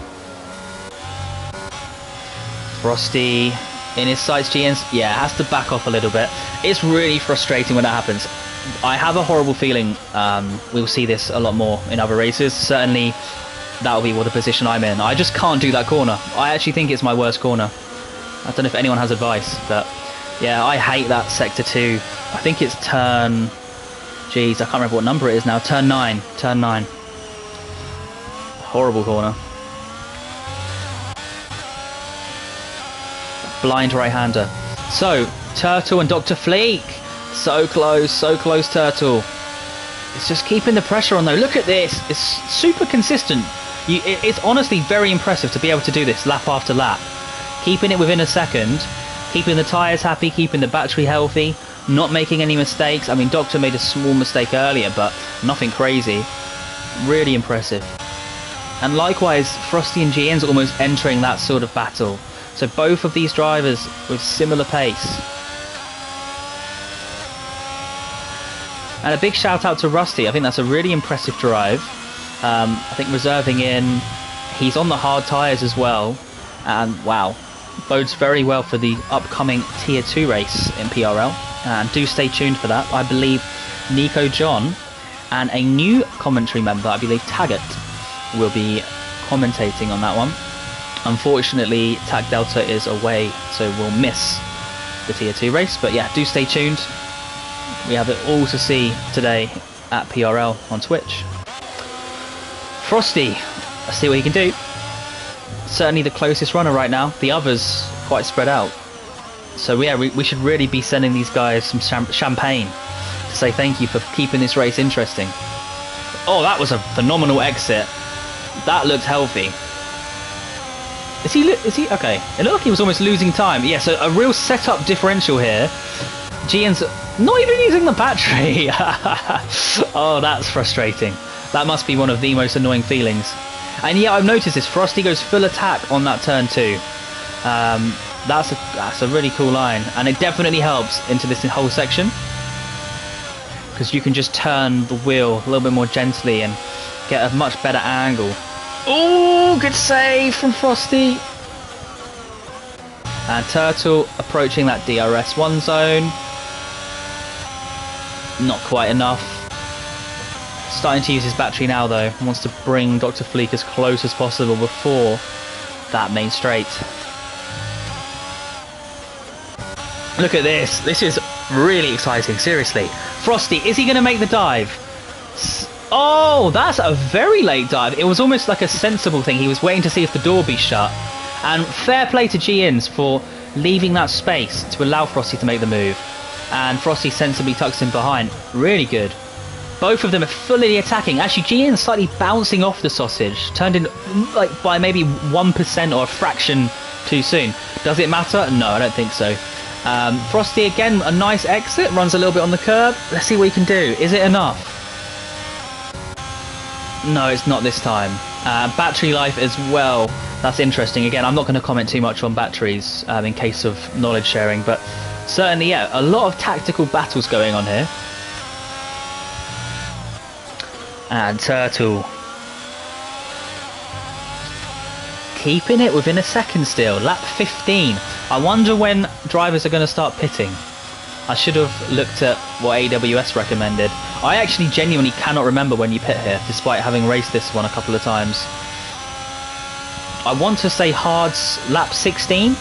Speaker 1: Frosty in his sights, GNs, yeah, has to back off a little bit. It's really frustrating when that happens. I have a horrible feeling we'll see this a lot more in other races. Certainly that'll be the position I'm in. I just can't do that corner. I actually think it's my worst corner. I don't know if anyone has advice, but yeah, I hate that sector 2. I think it's turn... Jeez, I can't remember what number it is now. Turn 9. Turn 9. Horrible corner. Blind right-hander. So, Turtle and Dr. Fleek. So close, Turtle. It's just keeping the pressure on though. Look at this. It's super consistent. It's honestly very impressive to be able to do this lap after lap. Keeping it within a second. Keeping the tyres happy. Keeping the battery healthy. Not making any mistakes. I mean, Doctor made a small mistake earlier, but nothing crazy. Really impressive. And likewise, Frosty and GN's almost entering that sort of battle. So both of these drivers with similar pace. And a big shout out to Rusty. I think that's a really impressive drive. I think reserving in. He's on the hard tyres as well. And wow, bodes very well for the upcoming Tier 2 race in PRL. And do stay tuned for that. I believe Nico John and a new commentary member, I believe Taggart, will be commentating on that one. Unfortunately, Tag Delta is away, so we'll miss the Tier 2 race. But yeah, do stay tuned. We have it all to see today at PRL on Twitch. Frosty, let's see what he can do. Certainly the closest runner right now. The others quite spread out. So yeah, we should really be sending these guys some champagne to say thank you for keeping this race interesting. Oh, that was a phenomenal exit. That looked healthy. Is he okay? It looked like he was almost losing time. Yeah, so a real setup differential here. GN's not even using the battery. Oh, that's frustrating. That must be one of the most annoying feelings. And yeah, I've noticed this. Frosty goes full attack on that turn 2. That's a really cool line, and it definitely helps into this whole section because you can just turn the wheel a little bit more gently and get a much better angle. Oh, good save from Frosty. And Turtle approaching that DRS1 zone. Not quite enough. Starting to use his battery now though. Wants to bring Dr. Fleek as close as possible before that main straight. Look at this. This is really exciting, seriously. Frosty, is he going to make the dive? Oh, that's a very late dive. It was almost like a sensible thing. He was waiting to see if the door would be shut. And fair play to G-Ins for leaving that space to allow Frosty to make the move. And Frosty sensibly tucks him behind. Really good. Both of them are fully attacking. Actually, G-In's slightly bouncing off the sausage. Turned in like by maybe 1% or a fraction too soon. Does it matter? No, I don't think so. Frosty again, a nice exit. Runs a little bit on the curb. Let's see what he can do. Is it enough? No, it's not this time. Battery life as well. That's interesting. Again, I'm not going to comment too much on batteries in case of knowledge sharing, but certainly, yeah, a lot of tactical battles going on here. And Turtle keeping it within a second still. Lap 15. I wonder when drivers are going to start pitting. I should have looked at what AWS recommended. I actually genuinely cannot remember when you pit here, despite having raced this one a couple of times. I want to say hards lap 16,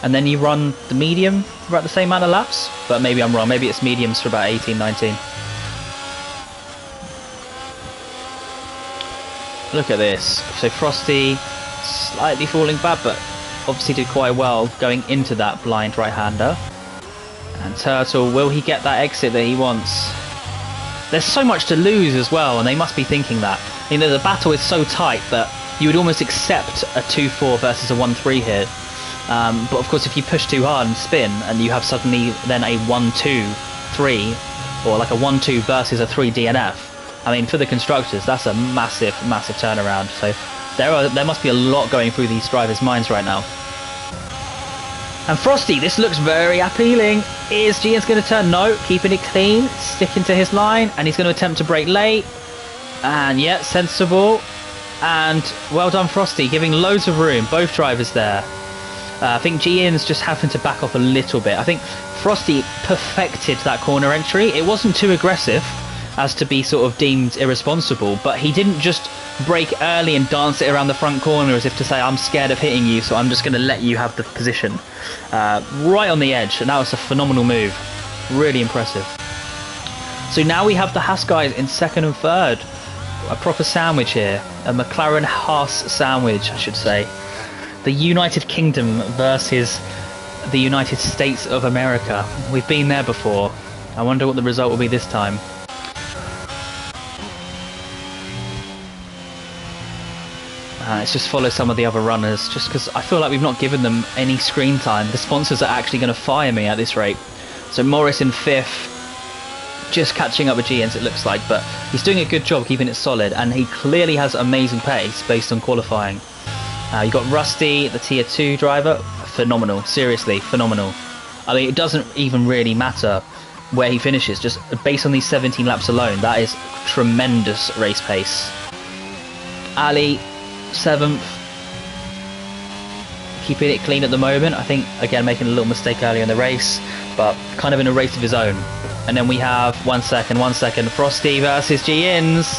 Speaker 1: and then you run the medium for about the same amount of laps, but maybe I'm wrong. Maybe it's mediums for about 18, 19. Look at this. So Frosty slightly falling back, but obviously did quite well going into that blind right-hander. And Turtle, will he get that exit that he wants? There's so much to lose as well, and they must be thinking that. I mean, the battle is so tight that you would almost accept a 2-4 versus a 1-3 here. But of course, if you push too hard and spin, and you have suddenly then a 1-2-3, or like a 1-2 versus a 3 DNF, I mean, for the constructors, that's a massive, massive turnaround. So there must be a lot going through these drivers' minds right now. And Frosty, this looks very appealing. Is G-Ins going to turn? No, keeping it clean, sticking to his line, and he's going to attempt to brake late. And yeah, sensible. And well done, Frosty, giving loads of room, both drivers there. I think G-Ins just happened to back off a little bit. I think Frosty perfected that corner entry. It wasn't too aggressive as to be sort of deemed irresponsible, but he didn't just brake early and dance it around the front corner as if to say, I'm scared of hitting you, so I'm just going to let you have the position. Right on the edge, and that was a phenomenal move. Really impressive. So now we have the Haas guys in second and third. A proper sandwich here. A McLaren Haas sandwich, I should say. The United Kingdom versus the United States of America. We've been there before. I wonder what the result will be this time. Let's just follow some of the other runners, just because I feel like we've not given them any screen time. The sponsors are actually going to fire me at this rate. So Morris in 5th, just catching up with G-Ins it looks like, but he's doing a good job keeping it solid, and he clearly has amazing pace based on qualifying. You've got Rusty, the Tier 2 driver, phenomenal, seriously, phenomenal. I mean, it doesn't even really matter where he finishes, just based on these 17 laps alone, that is tremendous race pace. Ali, 7th, keeping it clean at the moment. I think, again, making a little mistake early in the race, but kind of in a race of his own. And then we have 1 second, Frosty versus G-Ins.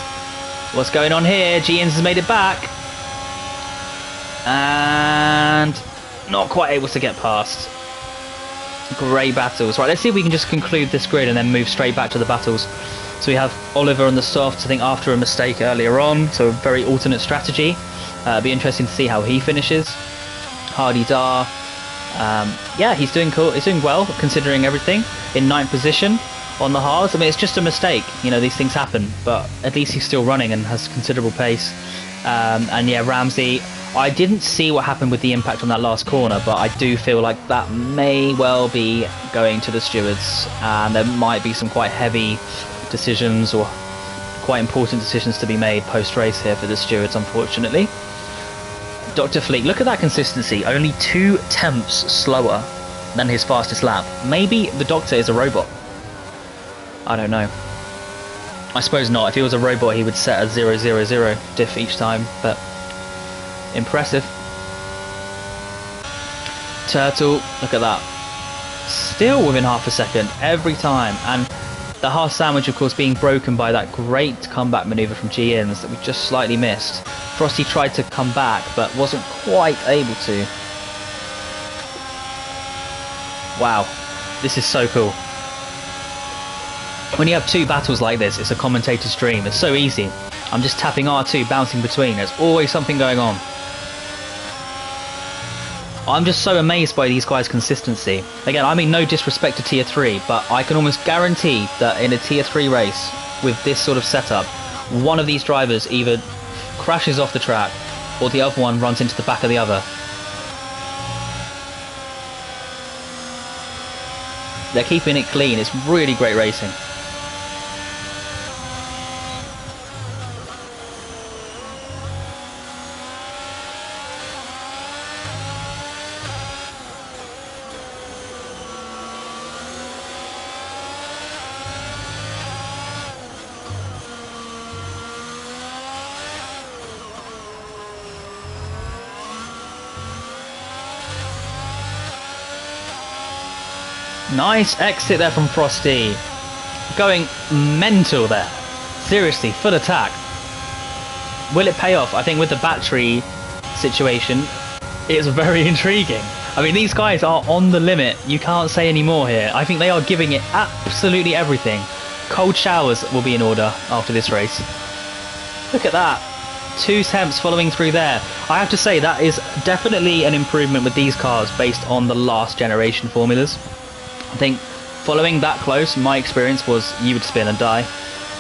Speaker 1: What's going on here? G-Ins has made it back. And not quite able to get past. Great battles. Right, let's see if we can just conclude this grid and then move straight back to the battles. So we have Oliver on the softs, I think, after a mistake earlier on, so a very alternate strategy. It'll be interesting to see how he finishes. Hardy Dar, yeah, he's doing cool. He's doing well considering everything. In 9th position on the hards. I mean, it's just a mistake. You know, these things happen, but at least he's still running and has considerable pace. And yeah, Ramsey, I didn't see what happened with the impact on that last corner, but I do feel like that may well be going to the stewards, and there might be some quite heavy decisions or quite important decisions to be made post-race here for the stewards, unfortunately. Dr. Fleek, look at that consistency, only 2 tenths slower than his fastest lap. Maybe the Doctor is a robot. I don't know. I suppose not. If he was a robot, he would set a 000 diff each time, but impressive. Turtle, look at that. Still within half a second every time, and The half sandwich, of course, being broken by that great comeback manoeuvre from GNs that we just slightly missed. Frosty tried to come back, but wasn't quite able to. Wow, this is so cool. When you have two battles like this, it's a commentator's dream. It's so easy. I'm just tapping R2, bouncing between. There's always something going on. I'm just so amazed by these guys' consistency. Again, I mean no disrespect to Tier 3, but I can almost guarantee that in a Tier 3 race, with this sort of setup, one of these drivers either crashes off the track, or the other one runs into the back of the other. They're keeping it clean. It's really great racing. Nice exit there from Frosty. Going mental there. Seriously, full attack. Will it pay off? I think with the battery situation, it's very intriguing. I mean, these guys are on the limit. You can't say any more here. I think they are giving it absolutely everything. Cold showers will be in order after this race. Look at that. 2 temps following through there. I have to say that is definitely an improvement with these cars based on the last generation formulas. I think following that close, my experience was you would spin and die.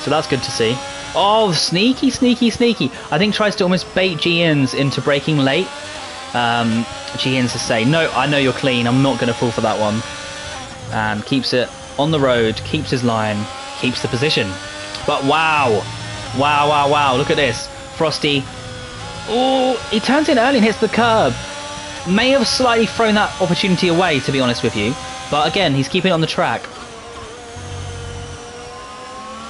Speaker 1: So that's good to see. Oh, sneaky, sneaky, sneaky. I think tries to almost bait GNs into braking late. GNs to say, no, I know you're clean. I'm not going to fall for that one. And keeps it on the road, keeps his line, keeps the position. But wow. Wow, wow, wow. Look at this. Frosty. Oh, he turns in early and hits the curb. May have slightly thrown that opportunity away, to be honest with you. But again, he's keeping it on the track.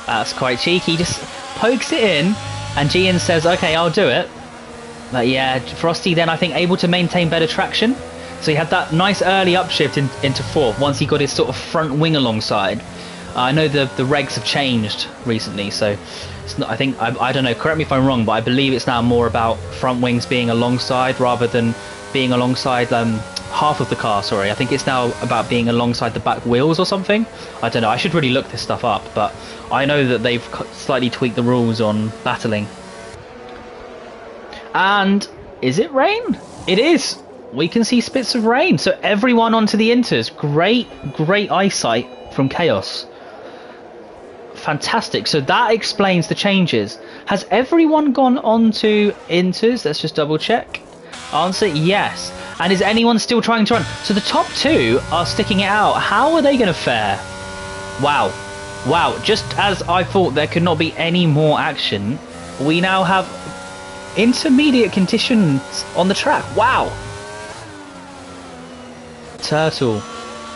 Speaker 1: That's quite cheeky. He just pokes it in, and GN says, okay, I'll do it. But yeah, Frosty then, I think, able to maintain better traction. So he had that nice early upshift into fourth once he got his sort of front wing alongside. I know the regs have changed recently, so it's not, I think, I don't know, correct me if I'm wrong, but I believe it's now more about front wings being alongside rather than being alongside half of the car, sorry. I think it's now about being alongside the back wheels or something. I don't know, I should really look this stuff up, but I know that they've slightly tweaked the rules on battling. And is it rain? It is. We can see spits of rain. So everyone onto the inters. Great eyesight from Chaos. Fantastic. So that explains the changes. Has everyone gone on to inters? Let's just double check. Answer, yes. And is anyone still trying to run? So the top two are sticking it out. How are they going to fare? Wow. Wow. Just as I thought there could not be any more action, we now have intermediate conditions on the track. Wow. Turtle.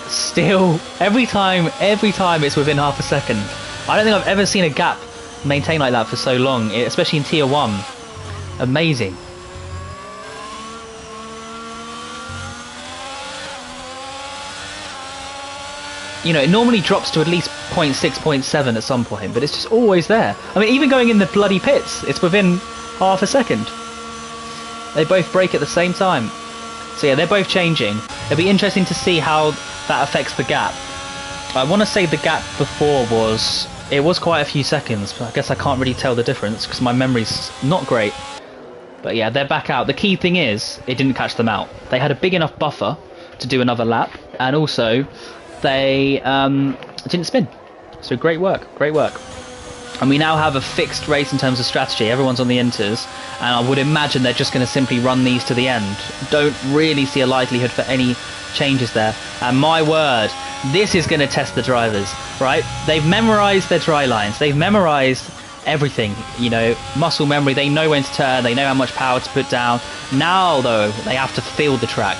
Speaker 1: Still, every time it's within half a second. I don't think I've ever seen a gap maintain like that for so long, especially in Tier 1. Amazing. You know, it normally drops to at least 0.6, 0.7 at some point, but it's just always there. I mean, even going in the bloody pits, it's within half a second. They both break at the same time. So yeah, they're both changing. It'll be interesting to see how that affects the gap. I want to say the gap before was quite a few seconds, but I guess I can't really tell the difference because my memory's not great. But yeah, they're back out. The key thing is, it didn't catch them out. They had a big enough buffer to do another lap, and also they didn't spin. So great work, great work. And we now have a fixed race in terms of strategy. Everyone's on the inters, and I would imagine they're just going to simply run these to the end. Don't really see a likelihood for any changes there. And my word, this is going to test the drivers, right? They've memorized their dry lines. They've memorized everything, you know, muscle memory. They know when to turn. They know how much power to put down. Now, though, they have to feel the track.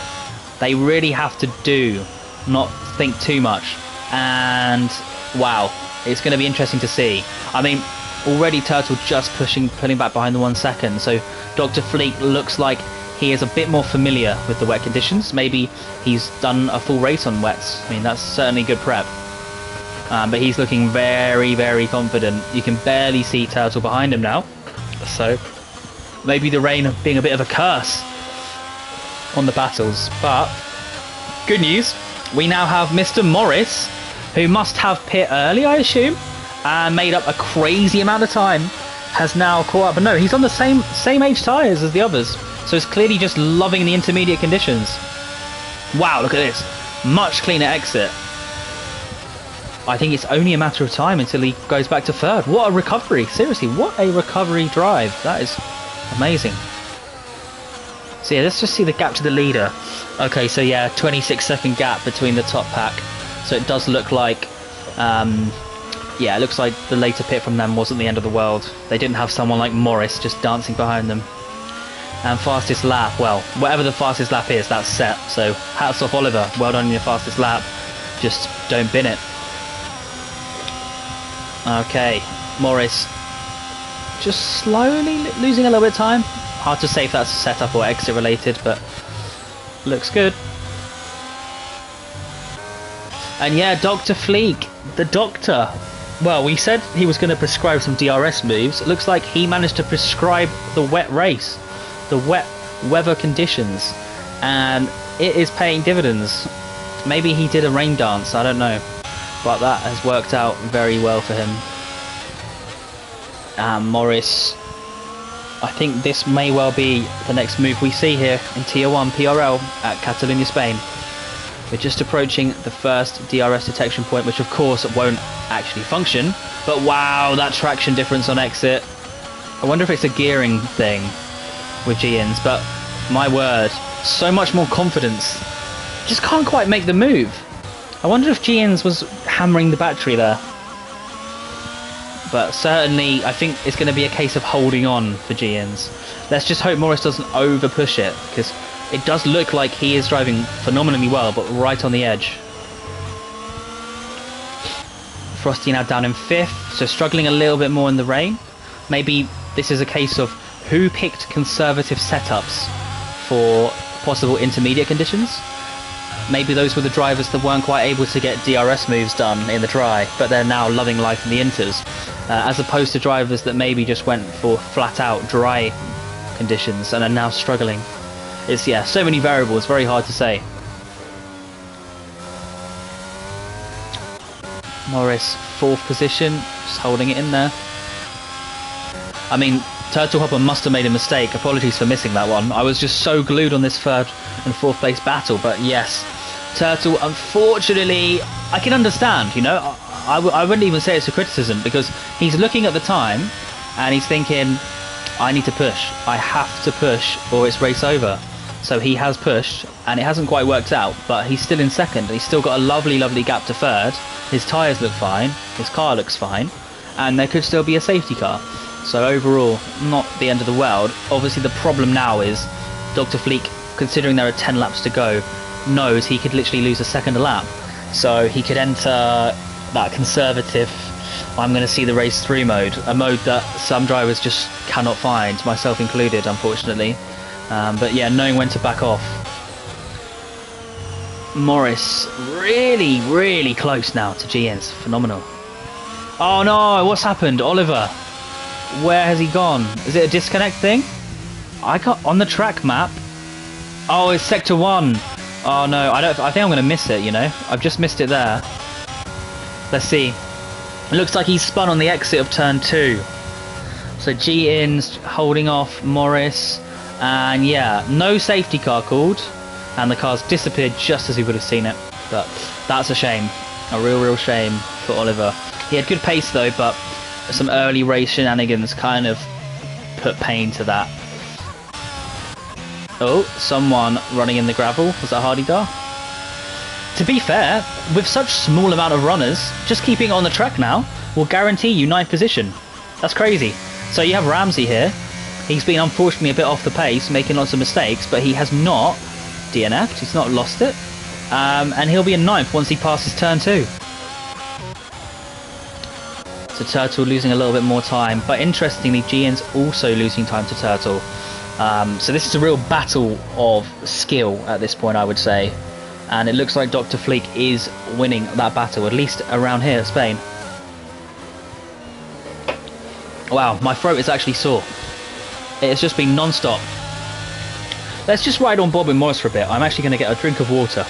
Speaker 1: They really have to do, not think too much. And wow, it's going to be interesting to see. I mean, already Turtle just pulling back behind the 1 second. So Dr. Fleek looks like he is a bit more familiar with the wet conditions. Maybe he's done a full race on wets. I mean, that's certainly good prep. but he's looking very, very confident. You can barely see Turtle behind him now, so maybe the rain being a bit of a curse on the battles. But good news, we now have Mr. Morris, who must have pit early, I assume, and made up a crazy amount of time, has now caught up. But no, he's on the same age tyres as the others, so he's clearly just loving the intermediate conditions. Wow, look at this. Much cleaner exit. I think it's only a matter of time until he goes back to third. What a recovery. Seriously, what a recovery drive. That is amazing. So yeah, let's just see the gap to the leader. Okay, so yeah, 26-second gap between the top pack. So it does look like, yeah, it looks like the later pit from them wasn't the end of the world. They didn't have someone like Morris just dancing behind them. And fastest lap, well, whatever the fastest lap is, that's set. So hats off, Oliver. Well done on your fastest lap. Just don't bin it. Okay, Morris just slowly losing a little bit of time. Hard to say if that's setup or exit related, but looks good. And yeah, Dr. Fleek, the doctor. Well, we said he was going to prescribe some DRS moves. It looks like he managed to prescribe the wet race, the wet weather conditions, and it is paying dividends. Maybe he did a rain dance, I don't know, but that has worked out very well for him. Morris, I think this may well be the next move we see here in Tier 1 PRL at Catalonia, Spain. We're just approaching the first DRS detection point, which of course won't actually function, but wow, that traction difference on exit. I wonder if it's a gearing thing with Gians, but my word, so much more confidence. Just can't quite make the move. I wonder if Gians was hammering the battery there. But certainly, I think it's going to be a case of holding on for Gians. Let's just hope Morris doesn't over push it, because it does look like he is driving phenomenally well, but right on the edge. Frosty now down in 5th, so struggling a little bit more in the rain. Maybe this is a case of who picked conservative setups for possible intermediate conditions. Maybe those were the drivers that weren't quite able to get DRS moves done in the dry, but they're now loving life in the inters, as opposed to drivers that maybe just went for flat-out dry conditions and are now struggling. It's, yeah, so many variables, very hard to say. Morris, 4th position, just holding it in there. I mean, Turtle Hopper must have made a mistake. Apologies for missing that one. I was just so glued on this 3rd and 4th place battle, but yes, Turtle, unfortunately, I can understand, you know, I wouldn't even say it's a criticism, because he's looking at the time and he's thinking, I need to push. I have to push or it's race over. So he has pushed and it hasn't quite worked out, but he's still in 2nd and he's still got a lovely, lovely gap to 3rd. His tyres look fine, his car looks fine, and there could still be a safety car. So overall, not the end of the world. Obviously the problem now is Dr. Fleek, considering there are 10 laps to go, knows he could literally lose a 2nd a lap. So he could enter that conservative, I'm going to see the race through mode, a mode that some drivers just cannot find, myself included, unfortunately. But yeah, knowing when to back off. Morris, really, really close now to GN's. Phenomenal. Oh no, what's happened? Oliver, where has he gone? Is it a disconnect thing? I got on the track map. Oh, it's sector 1. Oh no, I think I'm going to miss it, you know. I've just missed it there. Let's see. It looks like he's spun on the exit of turn 2. So G-In's holding off Morris. And yeah, no safety car called. And the car's disappeared just as he would have seen it. But that's a shame. A real, real shame for Oliver. He had good pace though, but some early race shenanigans kind of put pain to that. Oh, someone running in the gravel. Was that Hardy Dar? To be fair, with such small amount of runners, just keeping it on the track now will guarantee you 9th position. That's crazy. So you have Ramsey here. He's been unfortunately a bit off the pace, making lots of mistakes, but he has not DNF'd. He's not lost it. And he'll be in 9th once he passes turn 2. So Turtle losing a little bit more time, but interestingly, GN's also losing time to Turtle. So this is a real battle of skill at this point, I would say. and it looks like Dr. Fleek is winning that battle, at least around here, Spain. Wow, my throat is actually sore. It's just been non-stop. Let's just ride on board with Morris for a bit. I'm actually going to get a drink of water.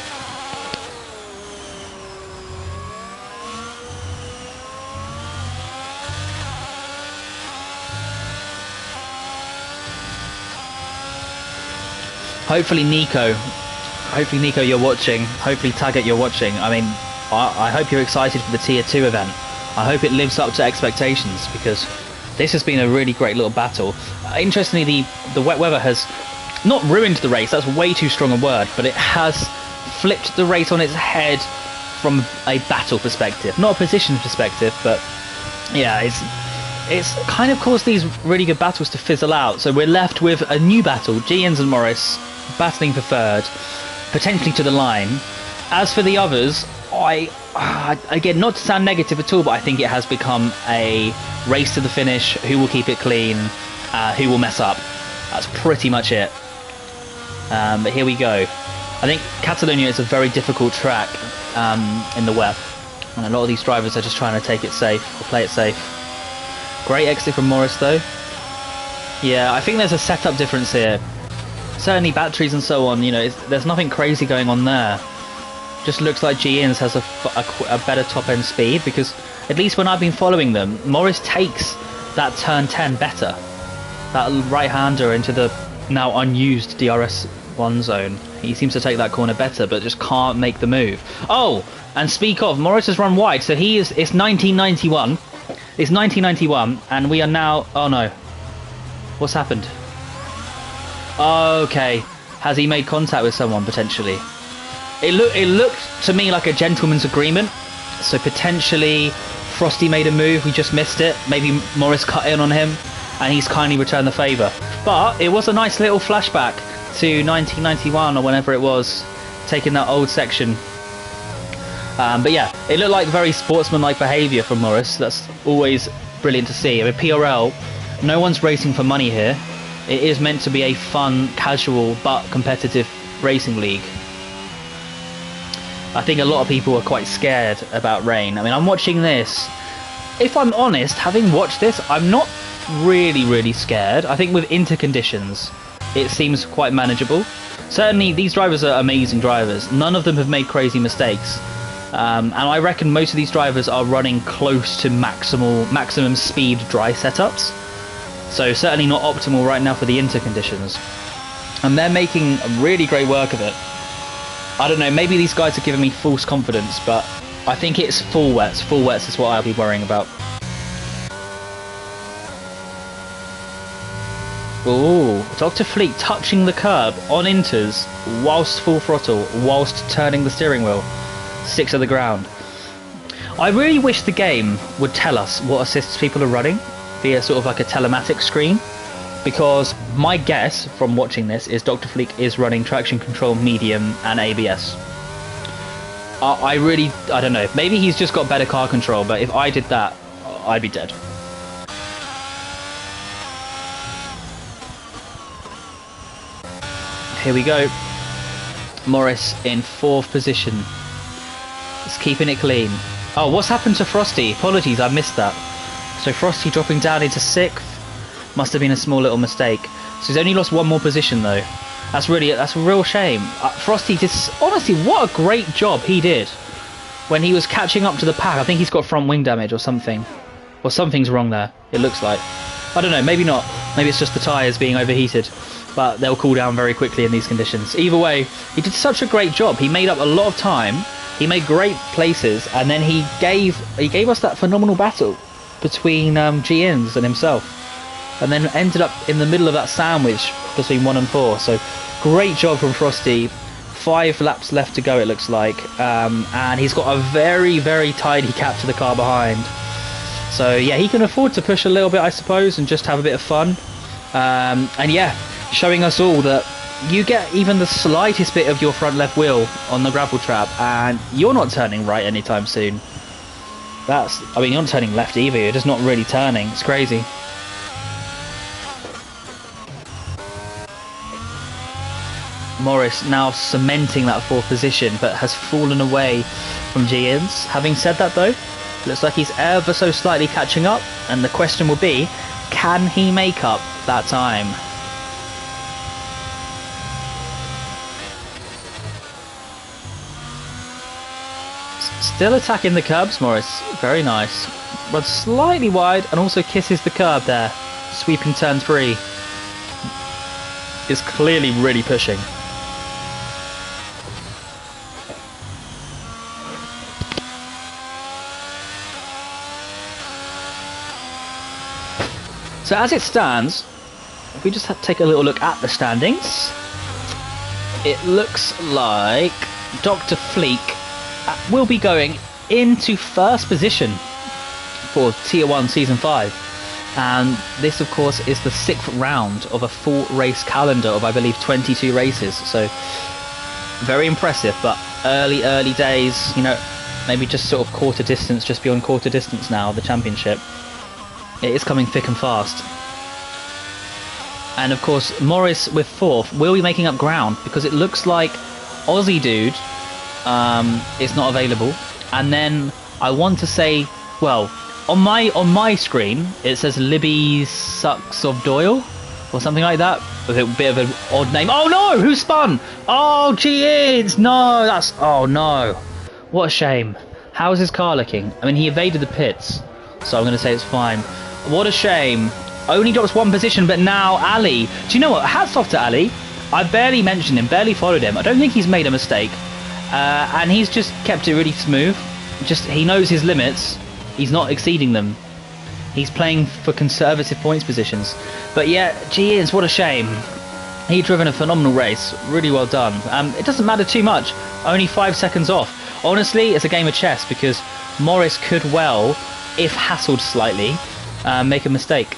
Speaker 1: Hopefully Nico, you're watching. Hopefully Taggart, you're watching. I mean, I hope you're excited for the Tier 2 event. I hope it lives up to expectations, because this has been a really great little battle. Interestingly, the wet weather has not ruined the race, that's way too strong a word, but it has flipped the race on its head from a battle perspective. Not a position perspective, but yeah, it's kind of caused these really good battles to fizzle out. So we're left with a new battle, Giens and Morris battling for third, potentially to the line. As for the others, again, not to sound negative at all, but I think it has become a race to the finish. Who will keep it clean? Who will mess up? That's pretty much it. But here we go. I think Catalonia is a very difficult track in the wet, and a lot of these drivers are just trying to take it safe or play it safe. Great exit from Morris though. Yeah, I think there's a setup difference here. Certainly batteries and so on, you know, there's nothing crazy going on there. Just looks like Giens has a better top end speed, because at least when I've been following them, Morris takes that turn 10 better. That right-hander into the now unused DRS1 zone. He seems to take that corner better, but just can't make the move. Oh, and speak of, Morris has run wide, so it's 1991. It's 1991, and we are now... Oh no. What's happened? Okay. Has he made contact with someone, potentially? It looked to me like a gentleman's agreement, so potentially Frosty made a move, we just missed it. Maybe Morris cut in on him, and he's kindly returned the favour. But it was a nice little flashback to 1991 or whenever it was, taking that old section. But yeah, it looked like very sportsmanlike behaviour from Morris. That's always brilliant to see. I mean, PRL, no one's racing for money here. It is meant to be a fun, casual, but competitive racing league. I think a lot of people are quite scared about rain. I mean, I'm watching this. If I'm honest, having watched this, I'm not really scared. I think with interconditions, it seems quite manageable. Certainly, these drivers are amazing drivers. None of them have made crazy mistakes. And I reckon most of these drivers are running close to maximum speed dry setups. So certainly not optimal right now for the interconditions. And they're making really great work of it. I don't know, maybe these guys are giving me false confidence, but I think it's full wets. Full wets is what I'll be worrying about. Ooh, Dr. Fleek touching the curb on inters whilst full throttle, whilst turning the steering wheel. Sticks to the ground. I really wish the game would tell us what assists people are running via sort of like a telematic screen, because my guess from watching this is Dr. Fleek is running traction control, medium and ABS. I don't know, maybe he's just got better car control, but if I did that, I'd be dead. Here we go. Morris in 4th position. Just keeping it clean. Oh, what's happened to Frosty? Apologies, I missed that. So Frosty dropping down into 6th. Must have been a small little mistake. So he's only lost one more position though. That's a real shame. Frosty did, honestly, what a great job he did when he was catching up to the pack. I think he's got front wing damage or something. Or something's wrong there, it looks like. I don't know, maybe not. Maybe it's just the tyres being overheated. But they'll cool down very quickly in these conditions. Either way, he did such a great job. He made up a lot of time. He made great places, and then he gave us that phenomenal battle between Giens and himself. And then ended up in the middle of that sandwich between 1 and 4. So great job from Frosty. 5 laps left to go, it looks like. And he's got a very tidy cap to the car behind. So yeah, he can afford to push a little bit, I suppose, and just have a bit of fun. And yeah, showing us all that you get even the slightest bit of your front left wheel on the gravel trap and you're not turning right anytime soon. I mean, you're not turning left either, you're just not really turning. It's crazy. Morris now cementing that 4th position, but has fallen away from G-Ins. Having said that though, looks like he's ever so slightly catching up, and the question will be, can he make up that time? Still attacking the curbs, Morris. Very nice. Runs slightly wide and also kisses the curb there. Sweeping turn 3. Is clearly really pushing. So as it stands, if we just take a little look at the standings, it looks like Dr. Fleek will be going into 1st position for Tier 1 Season 5. And this, of course, is the 6th round of a full race calendar of, I believe, 22 races. So, very impressive, but early days, you know, maybe just sort of quarter distance, just beyond quarter distance now, the championship. It is coming thick and fast. And, of course, Morris with 4th will be making up ground, because it looks like Aussie Dude is not available. And then, I want to say, well, on my screen, it says Libby Sucks of Doyle, or something like that, with a bit of an odd name. Oh no! Who spun? Oh, G-Ins! No, that's... Oh no. What a shame. How's his car looking? I mean, he evaded the pits, so I'm going to say it's fine. What a shame. Only drops 1 position, but now Ali. Do you know what? Hats off to Ali. I barely mentioned him, barely followed him. I don't think he's made a mistake. And he's just kept it really smooth. Just, he knows his limits. He's not exceeding them. He's playing for conservative points positions. But yeah, G-Ins, what a shame. He'd driven a phenomenal race. Really well done. It doesn't matter too much. Only 5 seconds off. Honestly, it's a game of chess, because Morris could well, if hassled slightly, make a mistake.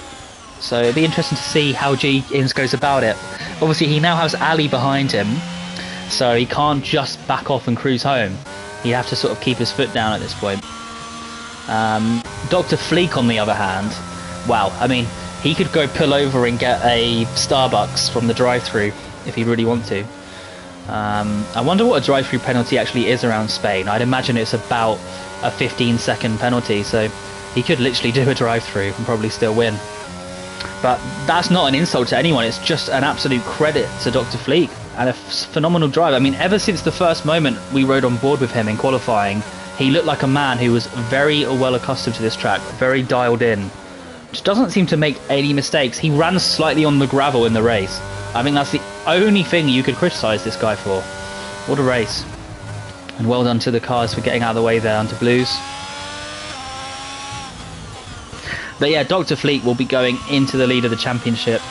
Speaker 1: So it'd be interesting to see how G-Ins goes about it. Obviously, he now has Ali behind him, so he can't just back off and cruise home. He'd have to sort of keep his foot down at this point. Dr. Fleek, on the other hand, wow, I mean, he could go pull over and get a Starbucks from the drive-thru if he really want to. I wonder what a drive-thru penalty actually is around Spain. I'd imagine it's about a 15-second penalty, so he could literally do a drive-thru and probably still win. But that's not an insult to anyone, it's just an absolute credit to Dr. Fleek, and a phenomenal drive. I mean, ever since the first moment we rode on board with him in qualifying, he looked like a man who was very well accustomed to this track, very dialed in. Just doesn't seem to make any mistakes. He ran slightly on the gravel in the race. I think that's the only thing you could criticise this guy for. What a race. And well done to the cars for getting out of the way there under blues. But yeah, Dr. Fleet will be going into the lead of the championship.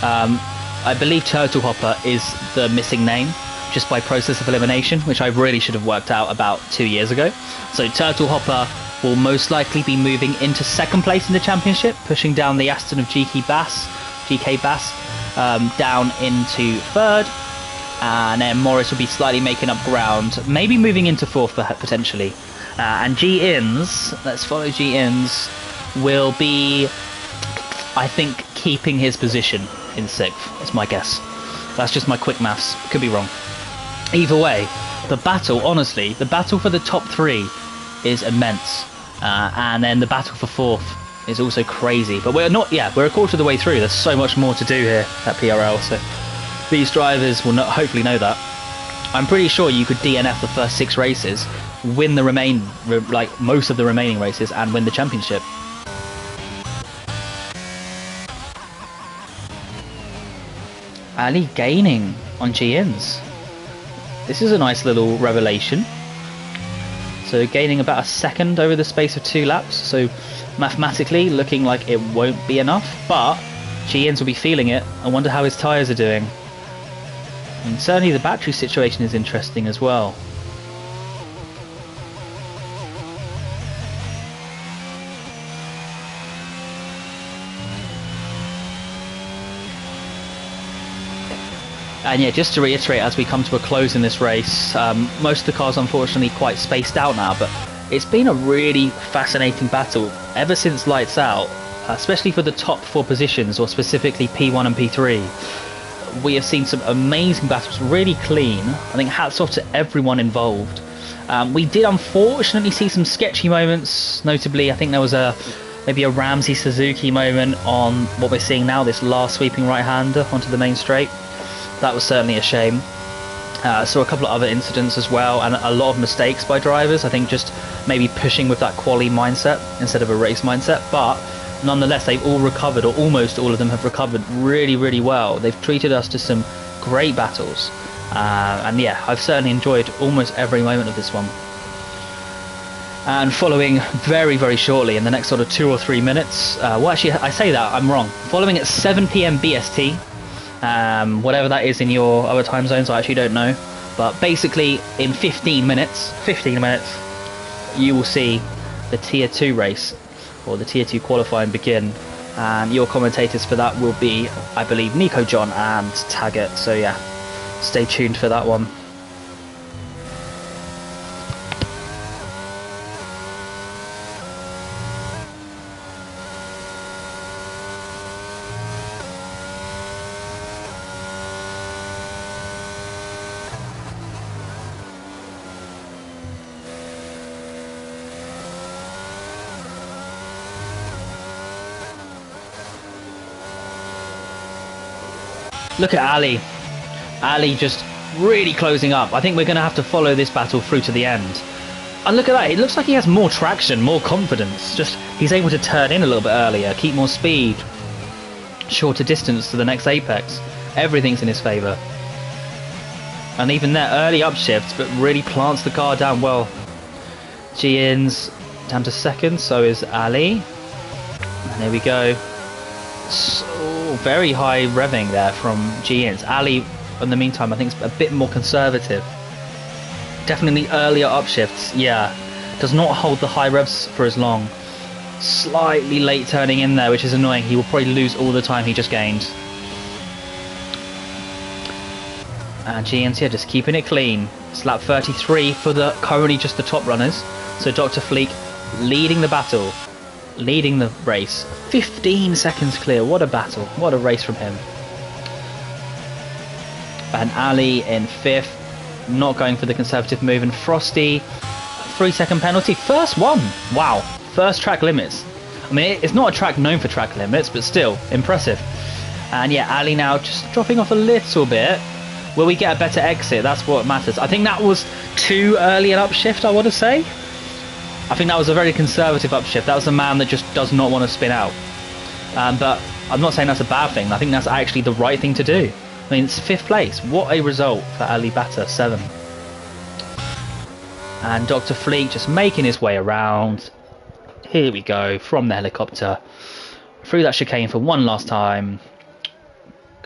Speaker 1: I believe Turtle Hopper is the missing name, just by process of elimination, which I really should have worked out about 2 years ago. So Turtle Hopper will most likely be moving into 2nd place in the championship, pushing down the Aston of GK Bass, down into 3rd, and then Morris will be slightly making up ground, maybe moving into 4th potentially. And G-Ins, let's follow G-Ins, will be, I think, keeping his position in 6th, is my guess. That's just my quick maths, could be wrong. Either way, the battle, honestly, the battle for the top 3 is immense. And then the battle for 4th is also crazy. But we're not, yeah, we're a quarter of the way through. There's so much more to do here at PRL, so these drivers will not, hopefully know that. I'm pretty sure you could DNF the first 6 races, win the like most of the remaining races, and win the championship. Ali gaining on G-Ins. This is a nice little revelation. So gaining about a second over the space of 2 laps. So mathematically looking like it won't be enough, but G-Ins will be feeling it. I wonder how his tyres are doing. And certainly the battery situation is interesting as well. And yeah, just to reiterate, as we come to a close in this race, most of the cars unfortunately quite spaced out now, but it's been a really fascinating battle ever since lights out, especially for the top 4 positions, or specifically P1 and P3. we have seen some amazing battles, really clean. I think hats off to everyone involved. We did unfortunately see some sketchy moments, notably I think there was maybe a Ramsey Suzuki moment on what we're seeing now, this last sweeping right-hander onto the main straight. That was certainly a shame. Saw a couple of other incidents as well, and a lot of mistakes by drivers. I think just maybe pushing with that quali mindset instead of a race mindset, but nonetheless they've all recovered, or almost all of them have recovered really, really well. They've treated us to some great battles, and yeah, I've certainly enjoyed almost every moment of this one. And following very, very shortly in the next sort of 2 or 3 minutes, well actually I say that, I'm wrong. Following at 7 PM BST, whatever that is in your other time zones, I actually don't know. But basically in 15 minutes, you will see the Tier 2 race, or the Tier 2 qualifying begin. And your commentators for that will be, I believe, Nico John and Taggart. So yeah, stay tuned for that one. Look at Ali. Ali just really closing up. I think we're going to have to follow this battle through to the end. And look at that. It looks like he has more traction, more confidence. Just he's able to turn in a little bit earlier, keep more speed, shorter distance to the next apex. Everything's in his favour. And even there, early upshifts, but really plants the car down well. G-Ins down to second, so is Ali. And there we go. So very high revving there from G-Ins. Ali, in the meantime, I think is a bit more conservative. Definitely earlier upshifts, yeah. Does not hold the high revs for as long. Slightly late turning in there, which is annoying. He will probably lose all the time he just gained. And G-Ins here just keeping it clean. It's lap 33 for the currently just the top runners. So Dr. Fleek leading the battle, leading the race. 15 seconds clear. What a battle. What a race from him. And Ali in 5th, not going for the conservative move. And Frosty, 3-second penalty. First one. Wow. First track limits. I mean, it's not a track known for track limits, but still impressive. And yeah, Ali now just dropping off a little bit. Will we get a better exit? That's what matters. I think that was too early an upshift, I want to say. I think that was a very conservative upshift. That was a man that just does not want to spin out. But I'm not saying that's a bad thing. I think that's actually the right thing to do. I mean, it's 5th place. What a result for Ali Bata, 7. And Dr. Fleek just making his way around. Here we go, from the helicopter. Through that chicane for one last time.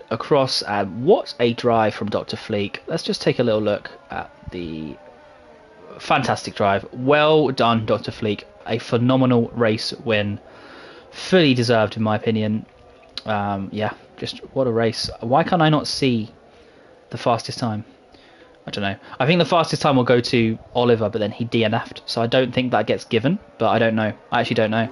Speaker 1: Across, and what a drive from Dr. Fleek. Let's just take a little look at the fantastic drive. Well done, Dr. Fleek. A phenomenal race win. Fully deserved, in my opinion. Yeah, just what a race. Why can't I not see the fastest time? I don't know. I think the fastest time will go to Oliver, but then he DNF'd. So I don't think that gets given, but I don't know. I actually don't know.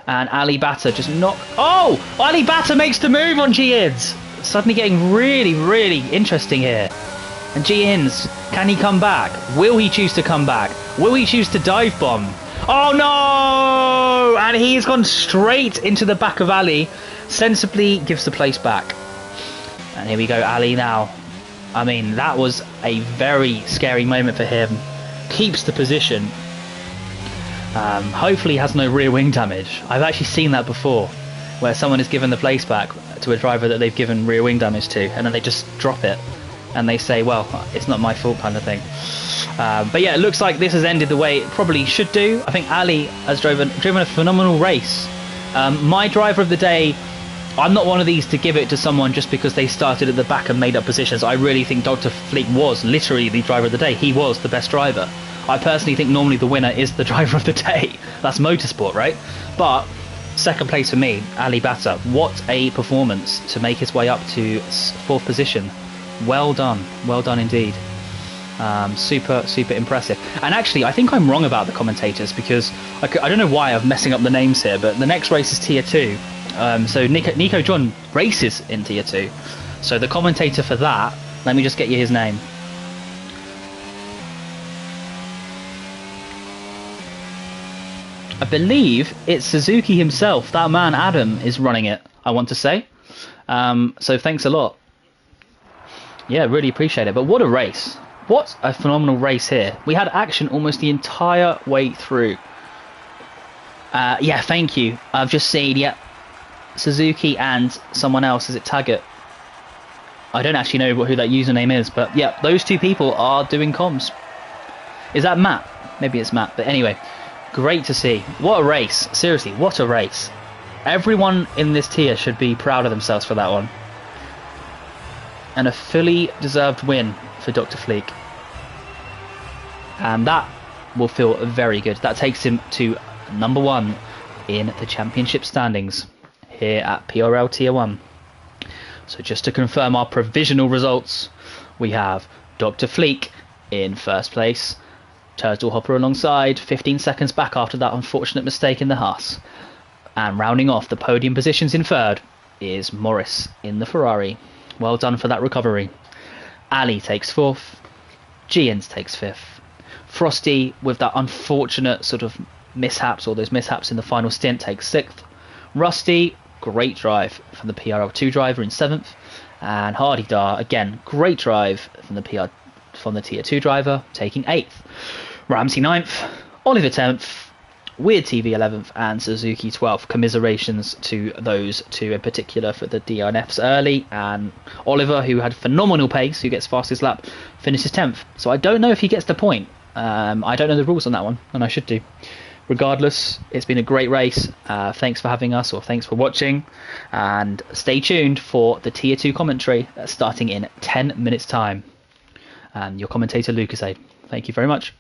Speaker 1: And Ali Bata just knocked... Oh! Ali Bata makes the move on G-Ins! Suddenly getting really, really interesting here. And G-Ins, can he come back? Will he choose to come back? Will he choose to dive bomb? Oh no! And he's gone straight into the back of Ali. Sensibly gives the place back. And here we go, Ali now. I mean, that was a very scary moment for him. Keeps the position. Hopefully he has no rear wing damage. I've actually seen that before, where someone has given the place back to a driver that they've given rear wing damage to, and then they just drop it and they say, well, it's not my fault, kind of thing. But yeah, it looks like this has ended the way it probably should do. I think Ali has driven a phenomenal race. My driver of the day, I'm not one of these to give it to someone just because they started at the back and made up positions. I really think Dr. Fleek was literally the driver of the day. He was the best driver. I personally think normally the winner is the driver of the day. That's motorsport, right? But second place for me, Ali Bata. What a performance to make his way up to 4th position. Well done indeed. Super impressive. And actually, I think I'm wrong about the commentators, because I don't know why I'm messing up the names here, but the next race is Tier 2. So Nico John races in Tier 2. So the commentator for that, let me just get you his name. I believe it's Suzuki himself. That man, Adam, is running it, I want to say. So thanks a lot. Yeah, really appreciate it. But what a race. What a phenomenal race here. We had action almost the entire way through. Yeah, thank you. I've just seen, yeah, Suzuki and someone else. Is it Taggart? I don't actually know who that username is, but yeah, those two people are doing comms. Is that Matt? Maybe it's Matt. But anyway, great to see. What a race. Seriously, what a race. Everyone in this tier should be proud of themselves for that one. And a fully deserved win for Dr. Fleek. And that will feel very good. That takes him to number 1 in the championship standings here at PRL Tier 1. So just to confirm our provisional results, we have Dr. Fleek in first place, Turtle Hopper alongside, 15 seconds back after that unfortunate mistake in the Haas. And rounding off the podium positions in third is Morris in the Ferrari. Well done for that recovery. Ali takes 4th, Gians takes 5th, Frosty with that unfortunate sort of mishaps, or those mishaps in the final stint, takes 6th. Rusty, great drive from the PRL2 driver in 7th, and Hardy Dar, again, great drive from the Tier 2 driver, taking 8th. Ramsey 9th, Oliver 10th, Weird TV 11th, and Suzuki 12th. Commiserations to those two in particular for the DNFs early, and Oliver, who had phenomenal pace, who gets fastest lap, finishes 10th. So I don't know if he gets the point. I don't know the rules on that one, and I should do. Regardless, it's been a great race. Thanks for having us, or thanks for watching, and stay tuned for the Tier 2 commentary starting in 10 minutes time. And your commentator, Lucas A. Thank you very much.